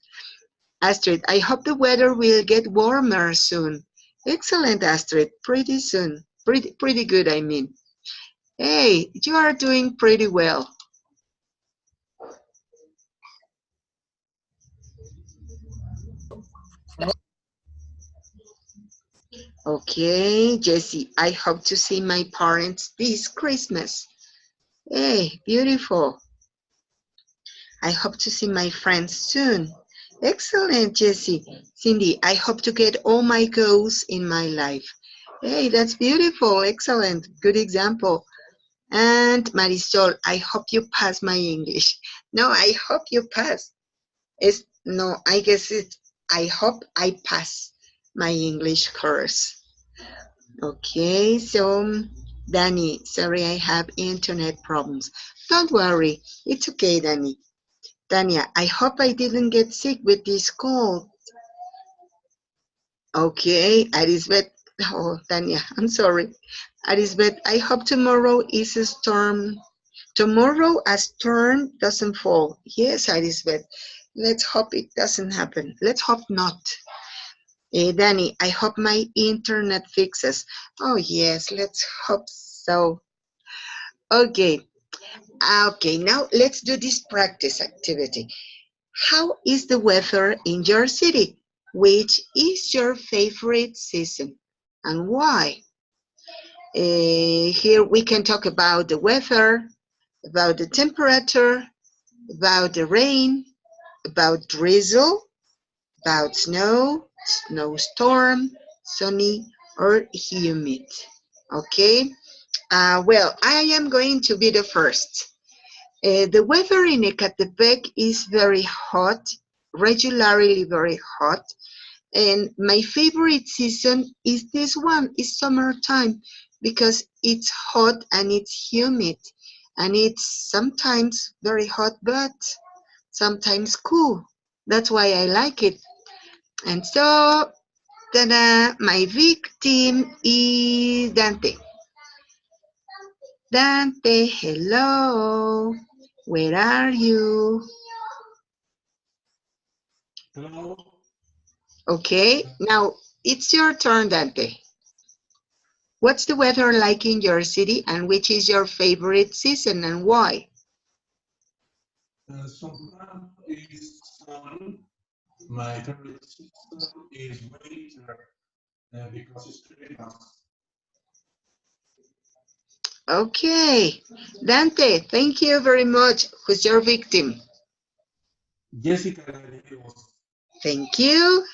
[SPEAKER 1] Astrid, I hope the weather will get warmer soon. Excellent, Astrid. Pretty soon. Pretty good, I mean. Hey, you are doing pretty well. Okay, Jessie, I hope to see my parents this Christmas. Hey, beautiful. I hope to see my friends soon. Excellent, Jessie. Cindy, I hope to get all my goals in my life. Hey, that's beautiful. Excellent. Good example. And Marisol, I hope you pass my English. No, I hope you pass. No, I guess it's I hope I pass my English course. Okay, so Danny, sorry I have internet problems. Don't worry, it's okay, Danny. Tanya, I hope I didn't get sick with this cold. Okay, Arisbeth, oh, Tanya, I'm sorry. Arisbeth, I hope tomorrow is a storm. Tomorrow a storm doesn't fall. Yes, Arisbeth, let's hope it doesn't happen. Let's hope not. Danny, I hope my internet fixes. Oh yes, let's hope so. Okay, okay, now let's do this practice activity. How is the weather in your city? Which is your favorite season and why? Here we can talk about the weather, about the temperature, about the rain, about drizzle, about snow, snowstorm, sunny, or humid. Okay, well, I am going to be the first. The weather in Ecatepec is very hot, regularly very hot. And my favorite season is this one, it's summertime, because it's hot and it's humid. And it's sometimes very hot, but sometimes cool. That's why I like it. And so, ta-da, my victim is Dante. Dante, hello. Where are you?
[SPEAKER 9] Hello.
[SPEAKER 1] Okay, now it's your turn, Dante. What's the weather like in your city, and which is your favorite season and why?
[SPEAKER 9] Sometimes is sun. My favorite season is winter because it's Christmas.
[SPEAKER 1] Okay, Dante, thank you very much. Who's your victim?
[SPEAKER 9] Jessica Gallegos.
[SPEAKER 1] Thank you.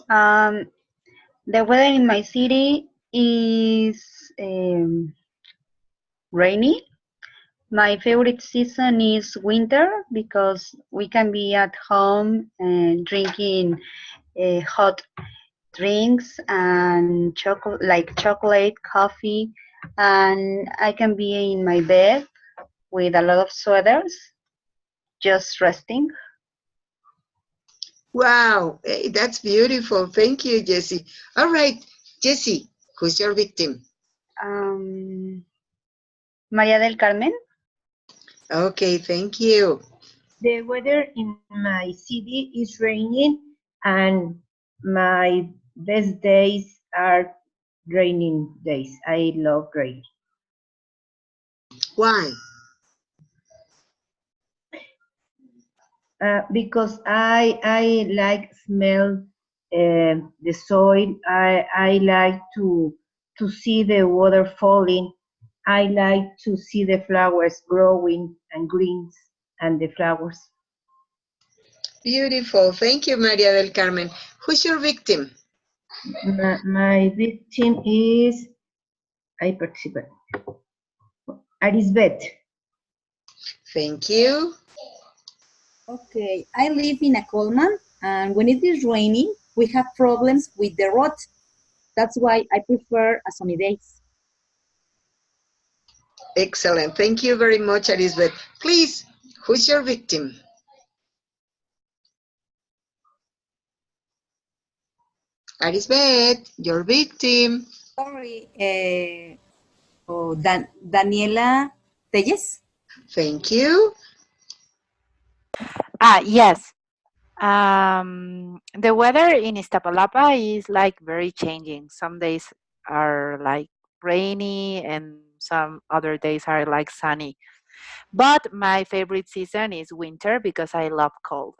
[SPEAKER 6] The weather in my city is rainy. My favorite season is winter because we can be at home and drinking hot drinks and chocolate, coffee, and I can be in my bed with a lot of sweaters, just resting.
[SPEAKER 1] Wow, that's beautiful. Thank you, Jessie. All right, Jessie, who's your victim?
[SPEAKER 6] María del Carmen.
[SPEAKER 1] Okay, thank you.
[SPEAKER 11] The weather in my city is raining, and my best days are raining days. I love rain.
[SPEAKER 1] Why?
[SPEAKER 11] Because I like smell the soil. I like to see the water falling. I like to see the flowers growing and greens and the flowers.
[SPEAKER 1] Beautiful. Thank you, Maria del Carmen. Who's your victim?
[SPEAKER 11] My victim is, I participate, Arisbeth.
[SPEAKER 1] Thank you.
[SPEAKER 2] Okay, I live in a Coleman, and when it is raining, we have problems with the road. That's why I prefer a sunny days.
[SPEAKER 1] Excellent. Thank you very much, Elizabeth. Please, who's your victim? Elizabeth, your victim.
[SPEAKER 2] Sorry, Daniela Telles.
[SPEAKER 1] Thank you.
[SPEAKER 12] Yes. The weather in Iztapalapa is like very changing. Some days are like rainy and some other days are like sunny. But my favorite season is winter because I love cold.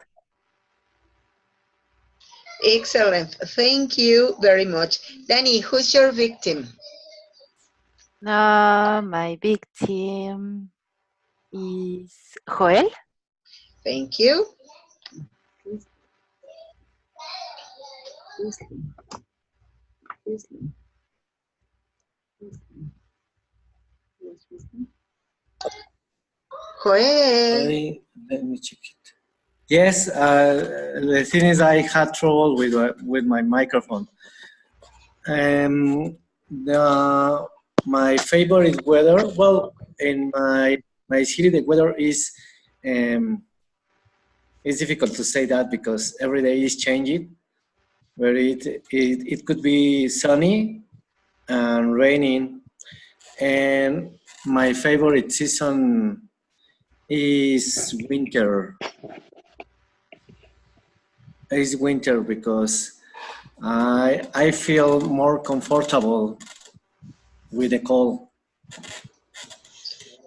[SPEAKER 1] Excellent. Thank you very much. Danny, who's your victim?
[SPEAKER 12] My victim is Joel.
[SPEAKER 1] Thank you. Joel.
[SPEAKER 13] Let me check it. Yes, the thing is I had trouble with my microphone. My favorite weather, well, in my city, the weather is, it's difficult to say that because every day is changing. Where it could be sunny and raining, and my favorite season is winter. It's winter because I feel more comfortable with the cold.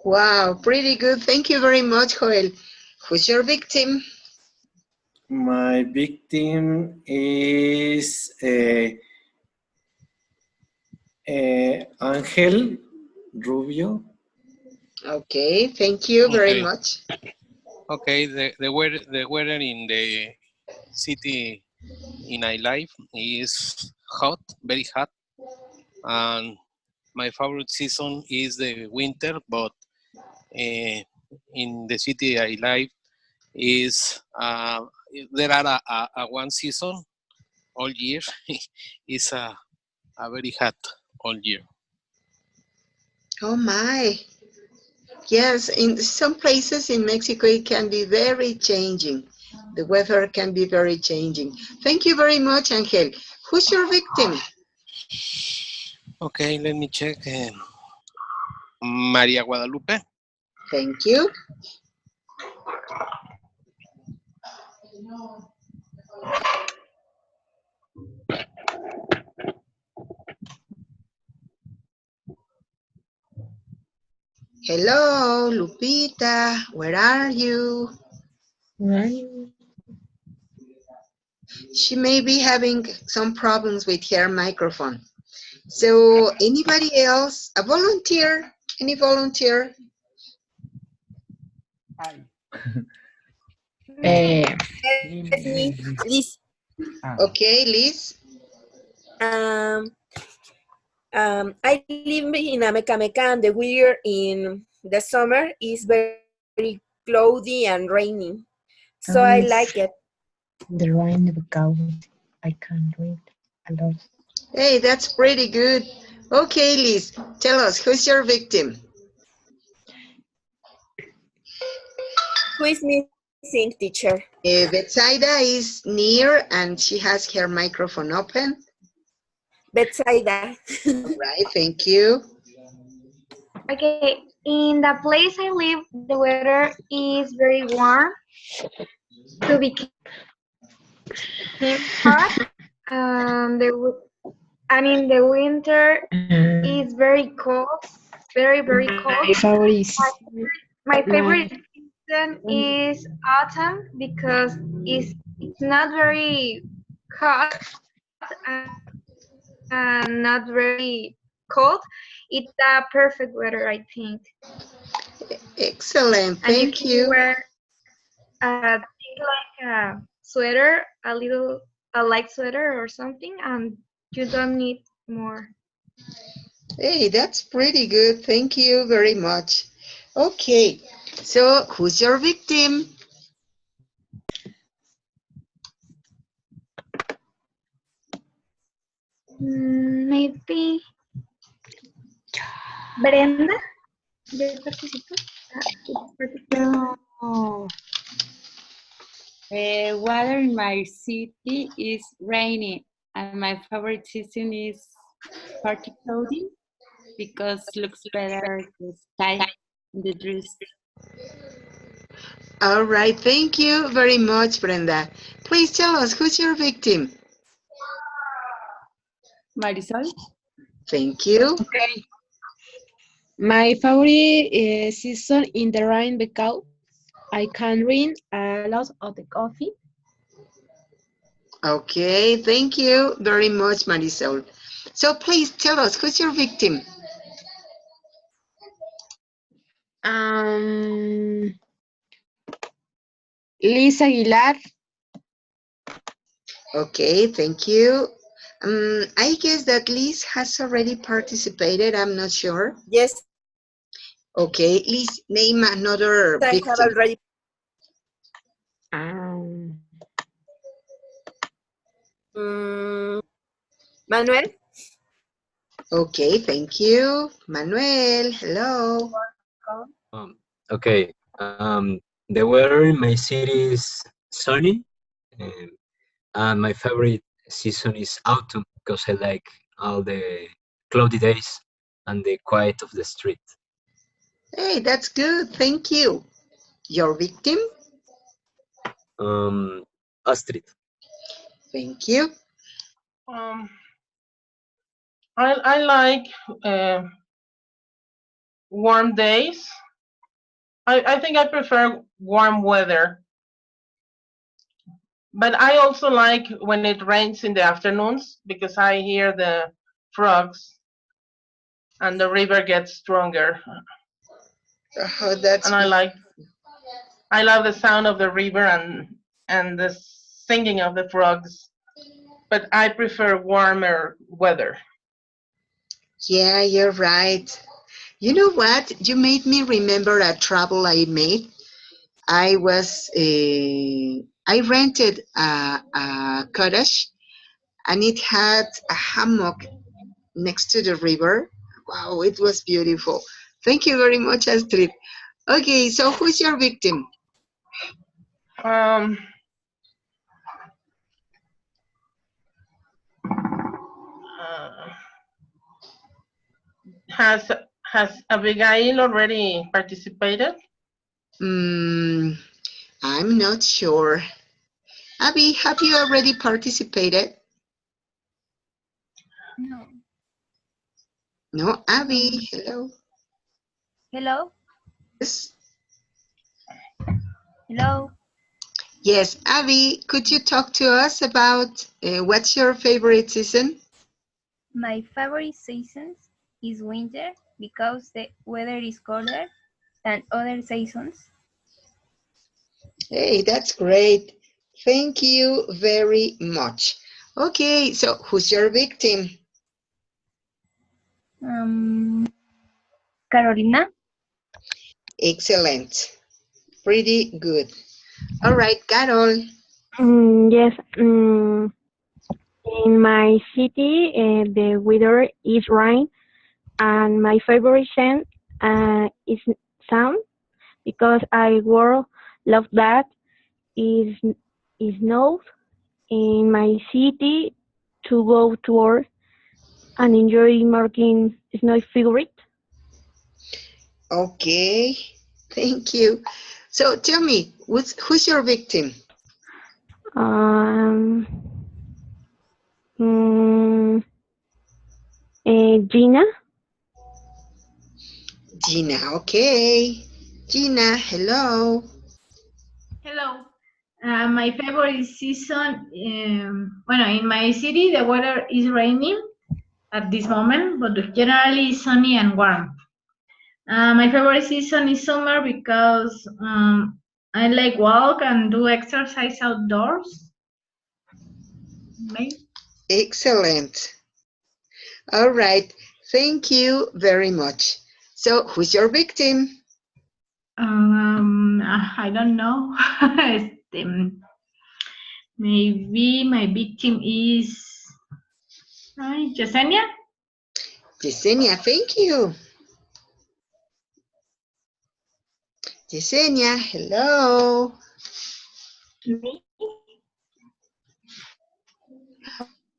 [SPEAKER 1] Wow, pretty good. Thank you very much, Joel. Who's your victim?
[SPEAKER 13] My victim is Angel Rubio.
[SPEAKER 1] Okay, thank you very much.
[SPEAKER 4] Okay, the weather in the city in my life is hot, very hot, and my favorite season is the winter. But in the city I live is there are a one season all year. It's a very hot all year.
[SPEAKER 1] Oh my. Yes, in some places in Mexico it can be very changing. The weather can be very changing. Thank you very much, Angel. Who's your victim?
[SPEAKER 4] Okay, let me check. Maria Guadalupe.
[SPEAKER 1] Thank you. Hello, Lupita. Where are you? She may be having some problems with her microphone. So anybody else? A volunteer? Any volunteer?
[SPEAKER 14] Liz.
[SPEAKER 1] Okay, Liz.
[SPEAKER 14] I live in Amecameca, and the weather in the summer is very cloudy and rainy. So I like it.
[SPEAKER 15] The rain because I can read a lot.
[SPEAKER 1] Hey, that's pretty good. Okay, Liz, tell us, who's your victim?
[SPEAKER 14] Who is missing, teacher?
[SPEAKER 1] Betsaida is near and she has her microphone open.
[SPEAKER 14] Betsaida.
[SPEAKER 1] All right, thank you.
[SPEAKER 3] Okay, in the place I live, the weather is very warm to become hot. And in the winter is very cold, very cold. My favorite season is autumn because it's not very hot and not very cold. It's a perfect weather, I think.
[SPEAKER 1] Excellent, thank
[SPEAKER 3] and
[SPEAKER 1] you.
[SPEAKER 3] Wear like a sweater, a light sweater or something, and you don't need more.
[SPEAKER 1] Hey, that's pretty good. Thank you very much. Okay, so who's your victim?
[SPEAKER 3] Maybe Brenda.
[SPEAKER 16] No. The weather in my city is rainy, and my favorite season is party clothing because looks better the style in the dress.
[SPEAKER 1] All right, thank you very much, Brenda. Please tell us, who's your victim?
[SPEAKER 16] Marisol.
[SPEAKER 1] Thank you.
[SPEAKER 17] Okay. My favorite season in the rain because I can drink a lot of the coffee.
[SPEAKER 1] Okay, thank you very much, Marisol. So please tell us, who's your victim?
[SPEAKER 17] Liz Aguilar.
[SPEAKER 1] Okay, thank you. I guess that Liz has already participated. I'm not sure.
[SPEAKER 14] Yes.
[SPEAKER 1] Okay, Liz, name another
[SPEAKER 14] I
[SPEAKER 1] victim.
[SPEAKER 14] have already. Manuel.
[SPEAKER 1] Okay, thank you. Manuel, hello.
[SPEAKER 18] Okay. The weather in my city is sunny, and my favorite season is autumn because I like all the cloudy days and the quiet of the street.
[SPEAKER 1] Hey, that's good. Thank you. Your victim?
[SPEAKER 18] Astrid.
[SPEAKER 1] Thank you.
[SPEAKER 10] I like warm days. I think I prefer warm weather. But I also like when it rains in the afternoons because I hear the frogs and the river gets stronger.
[SPEAKER 1] Oh, that's
[SPEAKER 10] and I love the sound of the river and the singing of the frogs. But I prefer warmer weather.
[SPEAKER 1] Yeah, you're right. You know what? You made me remember a travel I made. I was I rented a cottage, and it had a hammock next to the river. Wow, it was beautiful. Thank you very much, Astrid. Okay, so who's your victim?
[SPEAKER 10] Um, has Abigail already participated?
[SPEAKER 1] I'm not sure. Abby, have you already participated?
[SPEAKER 19] No.
[SPEAKER 1] No, Abby, hello.
[SPEAKER 19] Hello?
[SPEAKER 1] Yes.
[SPEAKER 19] Hello?
[SPEAKER 1] Yes, Abby, could you talk to us about what's your favorite season?
[SPEAKER 19] My favorite season is winter because the weather is colder than other seasons.
[SPEAKER 1] Hey, that's great. Thank you very much. Okay, so who's your victim?
[SPEAKER 19] Carolina?
[SPEAKER 1] Excellent. Pretty good. All right, Carol.
[SPEAKER 17] Yes. In my city, the weather is rain, and my favorite scent is sound because I love that is snow in my city to go to work and enjoy marking snow favorite.
[SPEAKER 1] Okay, thank you. So tell me, who's your victim?
[SPEAKER 17] Gina.
[SPEAKER 1] Gina, okay. Gina, hello.
[SPEAKER 8] Hello. My favorite season, in my city, the weather is raining at this moment, but generally sunny and warm. My favorite season is summer because I like walk and do exercise outdoors. Maybe.
[SPEAKER 1] Excellent. All right, thank you very much. So who's your victim?
[SPEAKER 8] I don't know. Maybe my victim is Yesenia.
[SPEAKER 1] Yesenia, thank you. Yesenia, hello.
[SPEAKER 19] Me?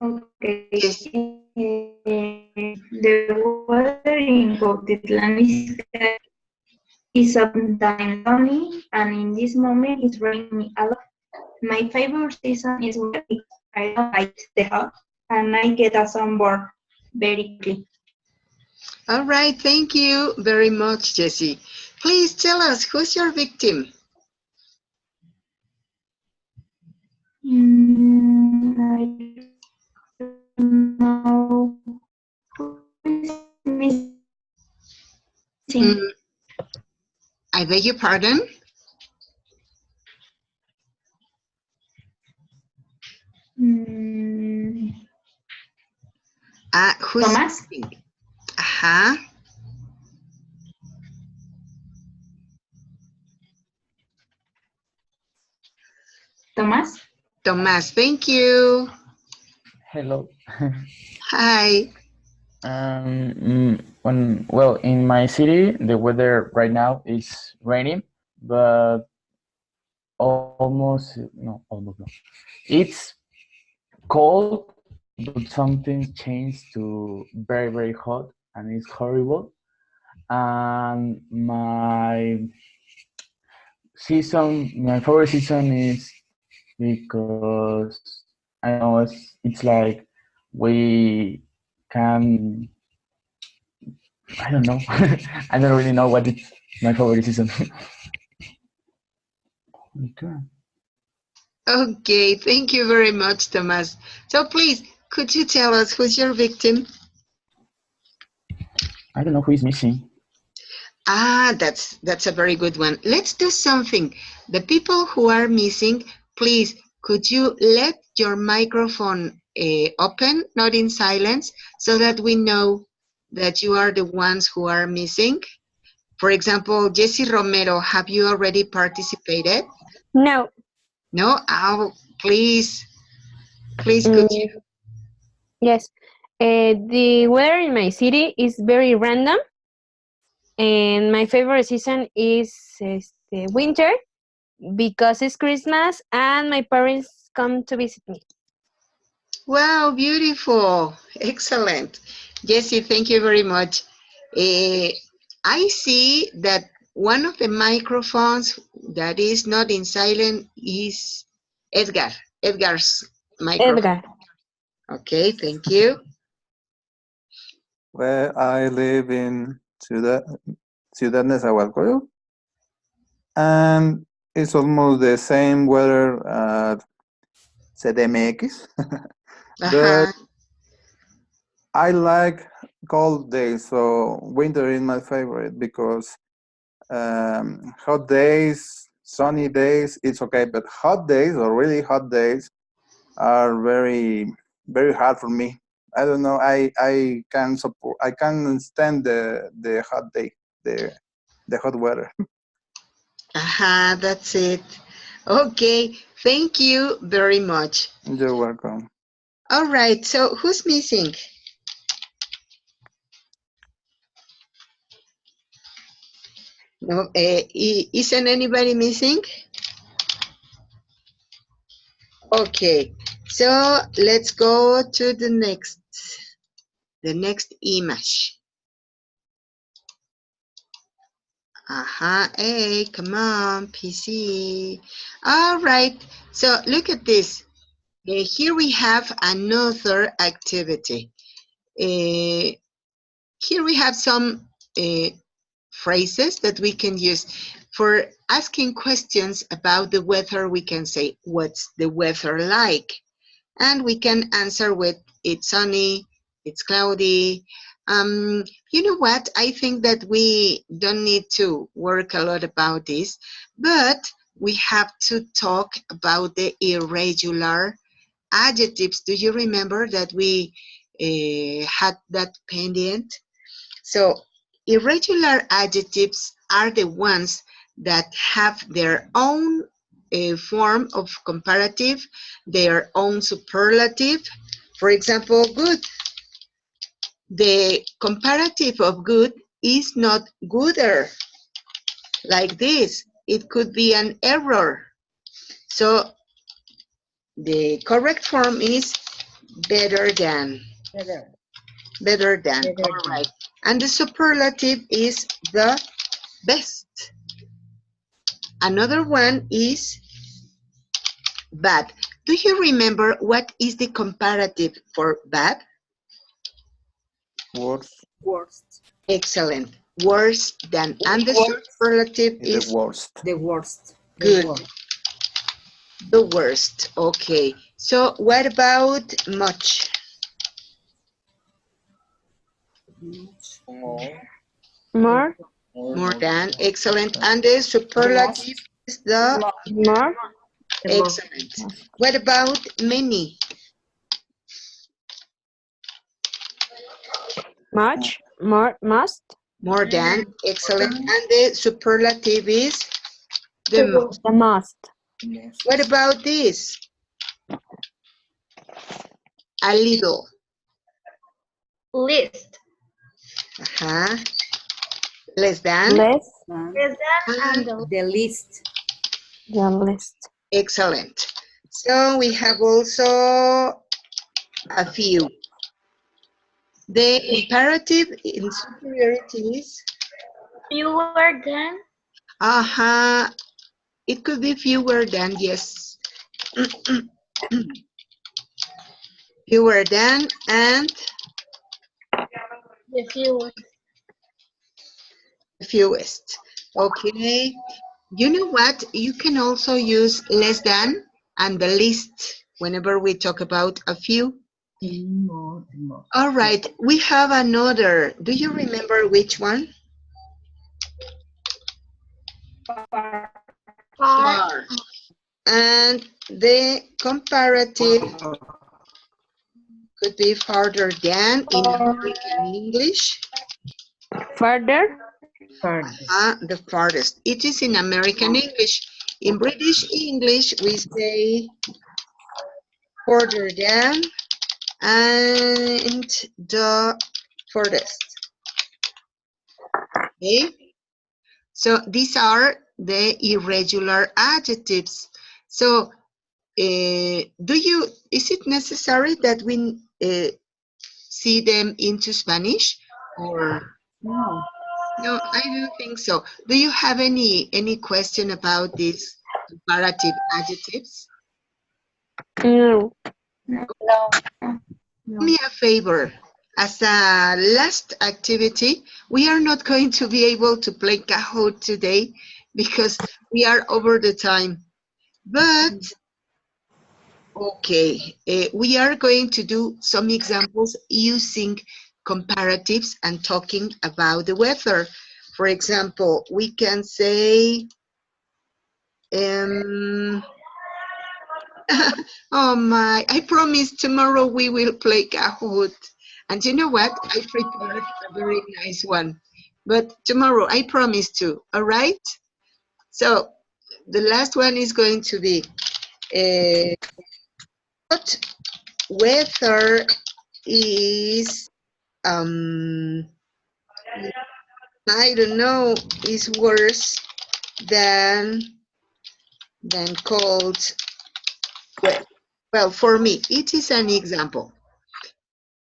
[SPEAKER 19] Okay.
[SPEAKER 1] Yes.
[SPEAKER 19] The weather in Cuautitlán is sometimes sunny, and in this moment it's raining a lot. My favorite season is winter. I don't like the hot, and I get a sunburn very quickly.
[SPEAKER 1] All right, thank you very much, Jessie. Please tell us, who's your victim?
[SPEAKER 19] I don't know.
[SPEAKER 1] I beg your pardon? Who's
[SPEAKER 19] Tomás?
[SPEAKER 1] Ajá.
[SPEAKER 19] Tomás?
[SPEAKER 1] Tomás, thank you.
[SPEAKER 20] Hello.
[SPEAKER 1] Hi.
[SPEAKER 20] Well, in my city, the weather right now is raining, but almost no. It's cold, but something changed to very, very hot, and it's horrible. And my favorite season is because I know it's like we can. I don't know. I don't really know what it's my favorite season. Okay.
[SPEAKER 1] Okay, thank you very much, Tomás. So please, could you tell us who's your victim?
[SPEAKER 20] I don't know who is missing.
[SPEAKER 1] That's a very good one. Let's do something. The people who are missing, please, could you let your microphone open, not in silence, so that we know that you are the ones who are missing? For example, Jessie Romero, have you already participated?
[SPEAKER 21] No.
[SPEAKER 1] No? Oh, please could you?
[SPEAKER 21] Yes. The weather in my city is very random, and my favorite season is winter because it's Christmas and my parents come to visit me.
[SPEAKER 1] Wow, beautiful. Excellent. Jessie, thank you very much. I see that one of the microphones that is not in silent is Edgar. Edgar's microphone.
[SPEAKER 21] Edgar.
[SPEAKER 1] Okay, thank you.
[SPEAKER 5] Well, I live in Ciudad Nezahualcóyotl, and it's almost the same weather at CDMX. But I like cold days, so winter is my favorite because hot days, sunny days, it's okay, but hot days or really hot days are very, very hard for me. I don't know. I can stand the hot day, the hot weather.
[SPEAKER 1] That's it. Okay, thank you very much.
[SPEAKER 5] You're welcome.
[SPEAKER 1] All right, so who's missing? No, isn't anybody missing? Okay, so let's go to the next image. Hey, come on, PC. All right, so look at this. Here we have another activity. Here we have some phrases that we can use. For asking questions about the weather, we can say, what's the weather like? And we can answer with, it's sunny, it's cloudy. You know what? I think that we don't need to work a lot about this, but we have to talk about the irregular adjectives. Do you remember that we had that pendant? So irregular adjectives are the ones that have their own form of comparative, their own superlative. For example, good. The comparative of good is not gooder, like this. It could be an error. So the correct form is better than. Better than. All right. And the superlative is the best. Another one is bad. Do you remember what is the comparative for bad?
[SPEAKER 5] Worst.
[SPEAKER 2] Worst.
[SPEAKER 1] Excellent. Worse than. And the superlative is
[SPEAKER 5] the worst.
[SPEAKER 2] The worst.
[SPEAKER 1] Good. The worst. Okay. So what about much?
[SPEAKER 21] More.
[SPEAKER 1] More than. Excellent. And the superlative is the
[SPEAKER 21] more.
[SPEAKER 1] Excellent. What about many?
[SPEAKER 21] Much. More. Most.
[SPEAKER 1] More than. Excellent. And the superlative is the most.
[SPEAKER 21] The most.
[SPEAKER 1] What about this? A little.
[SPEAKER 19] Least.
[SPEAKER 1] Less than.
[SPEAKER 21] Less.
[SPEAKER 19] Less than and
[SPEAKER 2] the least.
[SPEAKER 21] The least.
[SPEAKER 1] Excellent. So we have also a few. The imperative in superiority is
[SPEAKER 19] fewer than.
[SPEAKER 1] It could be fewer than, yes. Fewer than and
[SPEAKER 19] the fewest.
[SPEAKER 1] The fewest. Okay. You know what? You can also use less than and the least whenever we talk about a few. All right. We have another. Do you remember which one? Far. And the comparative could be farther than in American English.
[SPEAKER 21] Further.
[SPEAKER 1] The farthest. It is in American English. In British English, we say further than and the furthest. Okay? So these are the irregular adjectives. So is it necessary that we see them into Spanish? Or
[SPEAKER 2] No.
[SPEAKER 1] no, I don't think so. Do you have any question about these comparative adjectives?
[SPEAKER 21] No.
[SPEAKER 1] Do me a favor. As a last activity, we are not going to be able to play Kahoot today because we are over the time. But, okay, we are going to do some examples using comparatives and talking about the weather. For example, we can say, oh my, I promise tomorrow we will play Kahoot. And you know what? I prepared a very nice one. But tomorrow, I promise to, all right? So, the last one is going to be, what weather is, I don't know, is worse than cold. Well, for me, it is an example.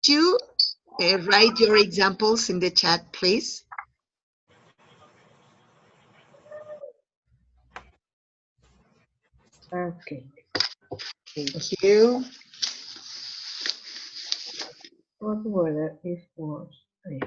[SPEAKER 1] You write your examples in the chat, please.
[SPEAKER 11] Okay.
[SPEAKER 1] Thank you.
[SPEAKER 11] What weather is worse? Okay.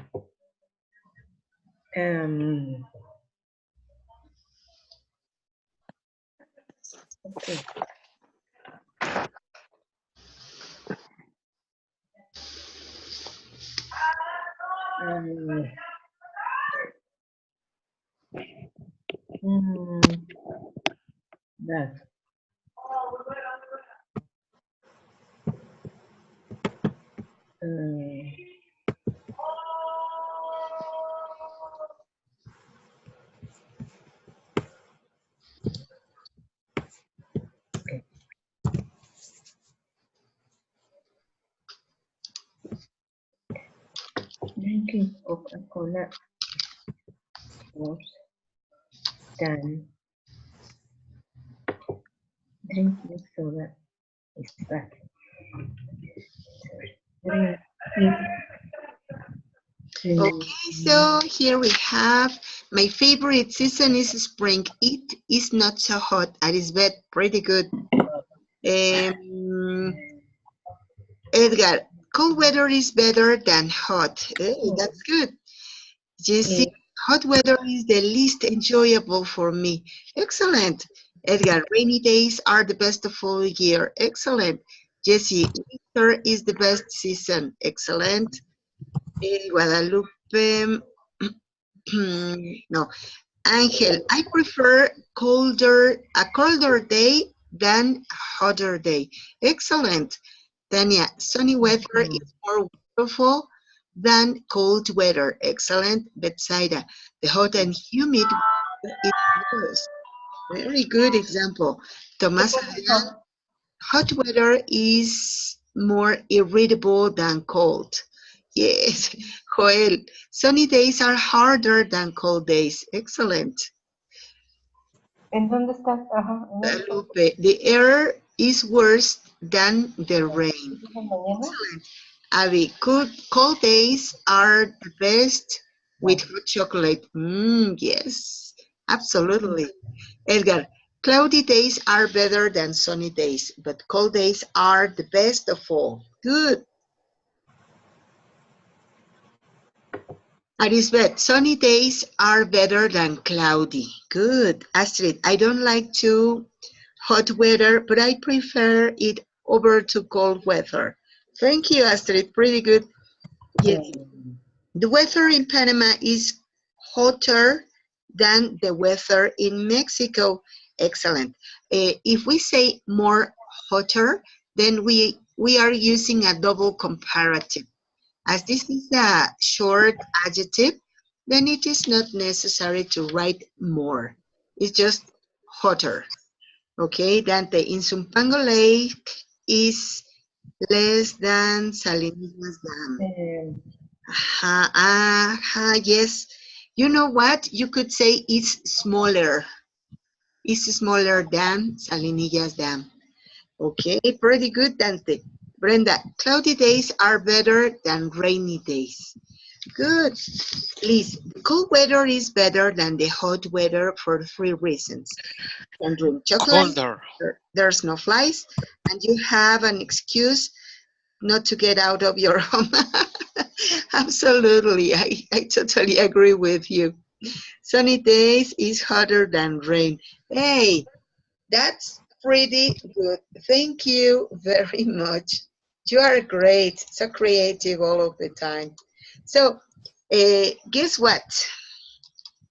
[SPEAKER 11] That. Okay. Drinking Coca-Cola worse than drinking soda is bad.
[SPEAKER 1] Okay, so here we have my favorite season is spring. It is not so hot. That is pretty good. Edgar, cold weather is better than hot. Hey, that's good. Jesse, hot weather is the least enjoyable for me. Excellent. Edgar, rainy days are the best of all year. Excellent. Jesse, winter is the best season. Excellent. Guadalupe, no. Angel, I prefer a colder day than a hotter day. Excellent. Tanya, sunny weather is more wonderful than cold weather. Excellent. Betsaida, the hot and humid weather is worse. Very good example. Tomás Adrián, hot weather is more irritable than cold. Yes. Joel, sunny days are harder than cold days. Excellent.
[SPEAKER 11] ¿En dónde estás? Ajá.
[SPEAKER 1] Guadalupe, the air is worse than the rain. Excellent. Abby, cold days are the best with hot chocolate. Yes, absolutely. Edgar, cloudy days are better than sunny days, but cold days are the best of all. Good. Arisbeth, sunny days are better than cloudy. Good. Astrid, I don't like too hot weather, but I prefer it over to cold weather. Thank you, Astrid. Pretty good. Yes. The weather in Panama is hotter than the weather in Mexico. Excellent. If we say more hotter, then we are using a double comparative. As this is a short adjective, then it is not necessary to write more. It's just hotter. Okay, Dante, in Zumpango Lake is less than Salinillas Dam. Yes. You know what? You could say it's smaller. It's smaller than Salinillas Dam. Okay, pretty good, Dante. Brenda, cloudy days are better than rainy days. Good. Liz, cold weather is better than the hot weather for 3 reasons. You can drink chocolate,
[SPEAKER 4] Colder.
[SPEAKER 1] there's no flies, and you have an excuse not to get out of your home. Absolutely, I totally agree with you. Sunny days is hotter than rain. Hey, that's pretty good. Thank you very much. You are great, so creative all of the time. So, guess what?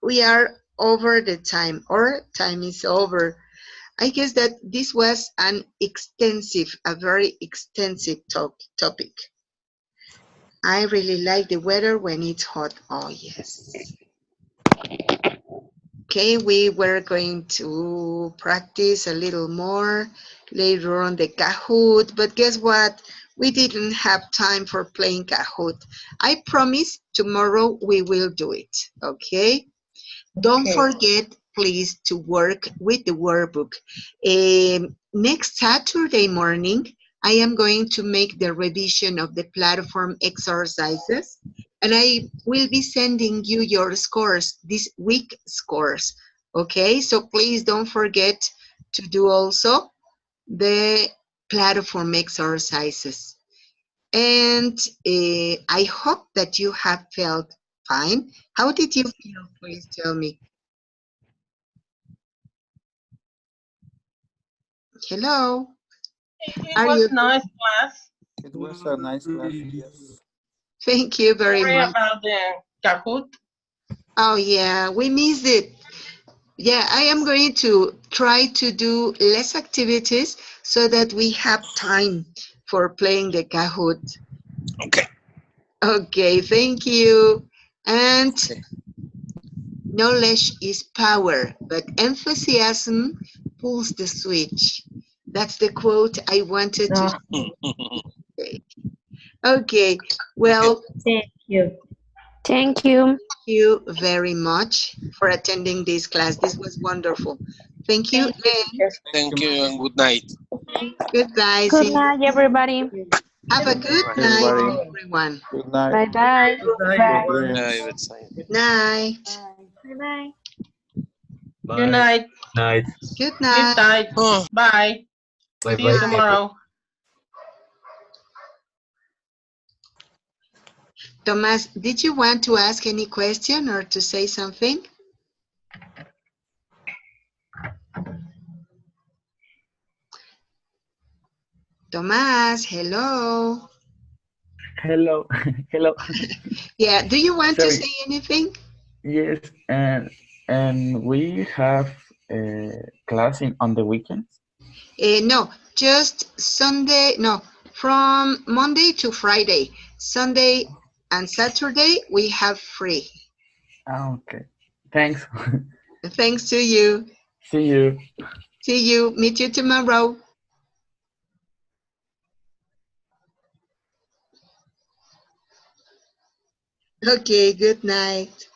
[SPEAKER 1] We are over the time. Our time is over. I guess that this was an extensive, a very extensive topic. I really like the weather when it's hot. Oh, yes. Okay, we were going to practice a little more later on the Kahoot, but guess what? We didn't have time for playing Kahoot. I promise tomorrow we will do it, okay? Don't forget, please, to work with the workbook. Next Saturday morning, I am going to make the revision of the platform exercises, and I will be sending you your scores, this week scores, okay? So please don't forget to do also the platform exercises. And I hope that you have felt fine. How did you feel? Please tell me. Hello.
[SPEAKER 10] It was nice class.
[SPEAKER 5] It was a nice class, yes.
[SPEAKER 1] Thank you very
[SPEAKER 10] Sorry
[SPEAKER 1] much.
[SPEAKER 10] about the Kahoot.
[SPEAKER 1] Oh, yeah, we missed it. Yeah, I am going to try to do less activities so that we have time for playing the Kahoot.
[SPEAKER 4] Okay.
[SPEAKER 1] Okay, thank you. And knowledge is power, but enthusiasm pulls the switch. That's the quote I wanted to say. Okay, well,
[SPEAKER 11] Thank you.
[SPEAKER 21] Thank you.
[SPEAKER 1] thank you very much for attending this class. This was wonderful. Thank you, and
[SPEAKER 4] Thank you and good night.
[SPEAKER 1] goodbye.
[SPEAKER 21] Good
[SPEAKER 1] See
[SPEAKER 21] night, everybody.
[SPEAKER 1] Have a good
[SPEAKER 4] Bye.
[SPEAKER 1] night,
[SPEAKER 5] Everybody,
[SPEAKER 1] everyone.
[SPEAKER 5] good night.
[SPEAKER 21] Bye bye.
[SPEAKER 5] Good dreams.
[SPEAKER 4] Bye, Betsy.
[SPEAKER 1] Good night.
[SPEAKER 3] Bye-bye.
[SPEAKER 18] Bye.
[SPEAKER 10] Good night.
[SPEAKER 18] Night.
[SPEAKER 1] Good
[SPEAKER 10] Good
[SPEAKER 1] night.
[SPEAKER 10] night.
[SPEAKER 4] Oh.
[SPEAKER 10] Bye.
[SPEAKER 18] Bye
[SPEAKER 10] See you
[SPEAKER 18] bye.
[SPEAKER 10] tomorrow.
[SPEAKER 1] Thomas, did you want to ask any question or to say something? Thomas, hello.
[SPEAKER 20] Hello, hello.
[SPEAKER 1] Yeah, do you want to
[SPEAKER 20] Sorry.
[SPEAKER 1] say anything?
[SPEAKER 20] Yes, and we have a class on the weekends.
[SPEAKER 1] No, just Sunday, no, from Monday to Friday. Sunday and Saturday, we have free.
[SPEAKER 20] Okay. Thanks.
[SPEAKER 1] Thanks to you.
[SPEAKER 20] See you.
[SPEAKER 1] See you. Meet you tomorrow. Okay, good night.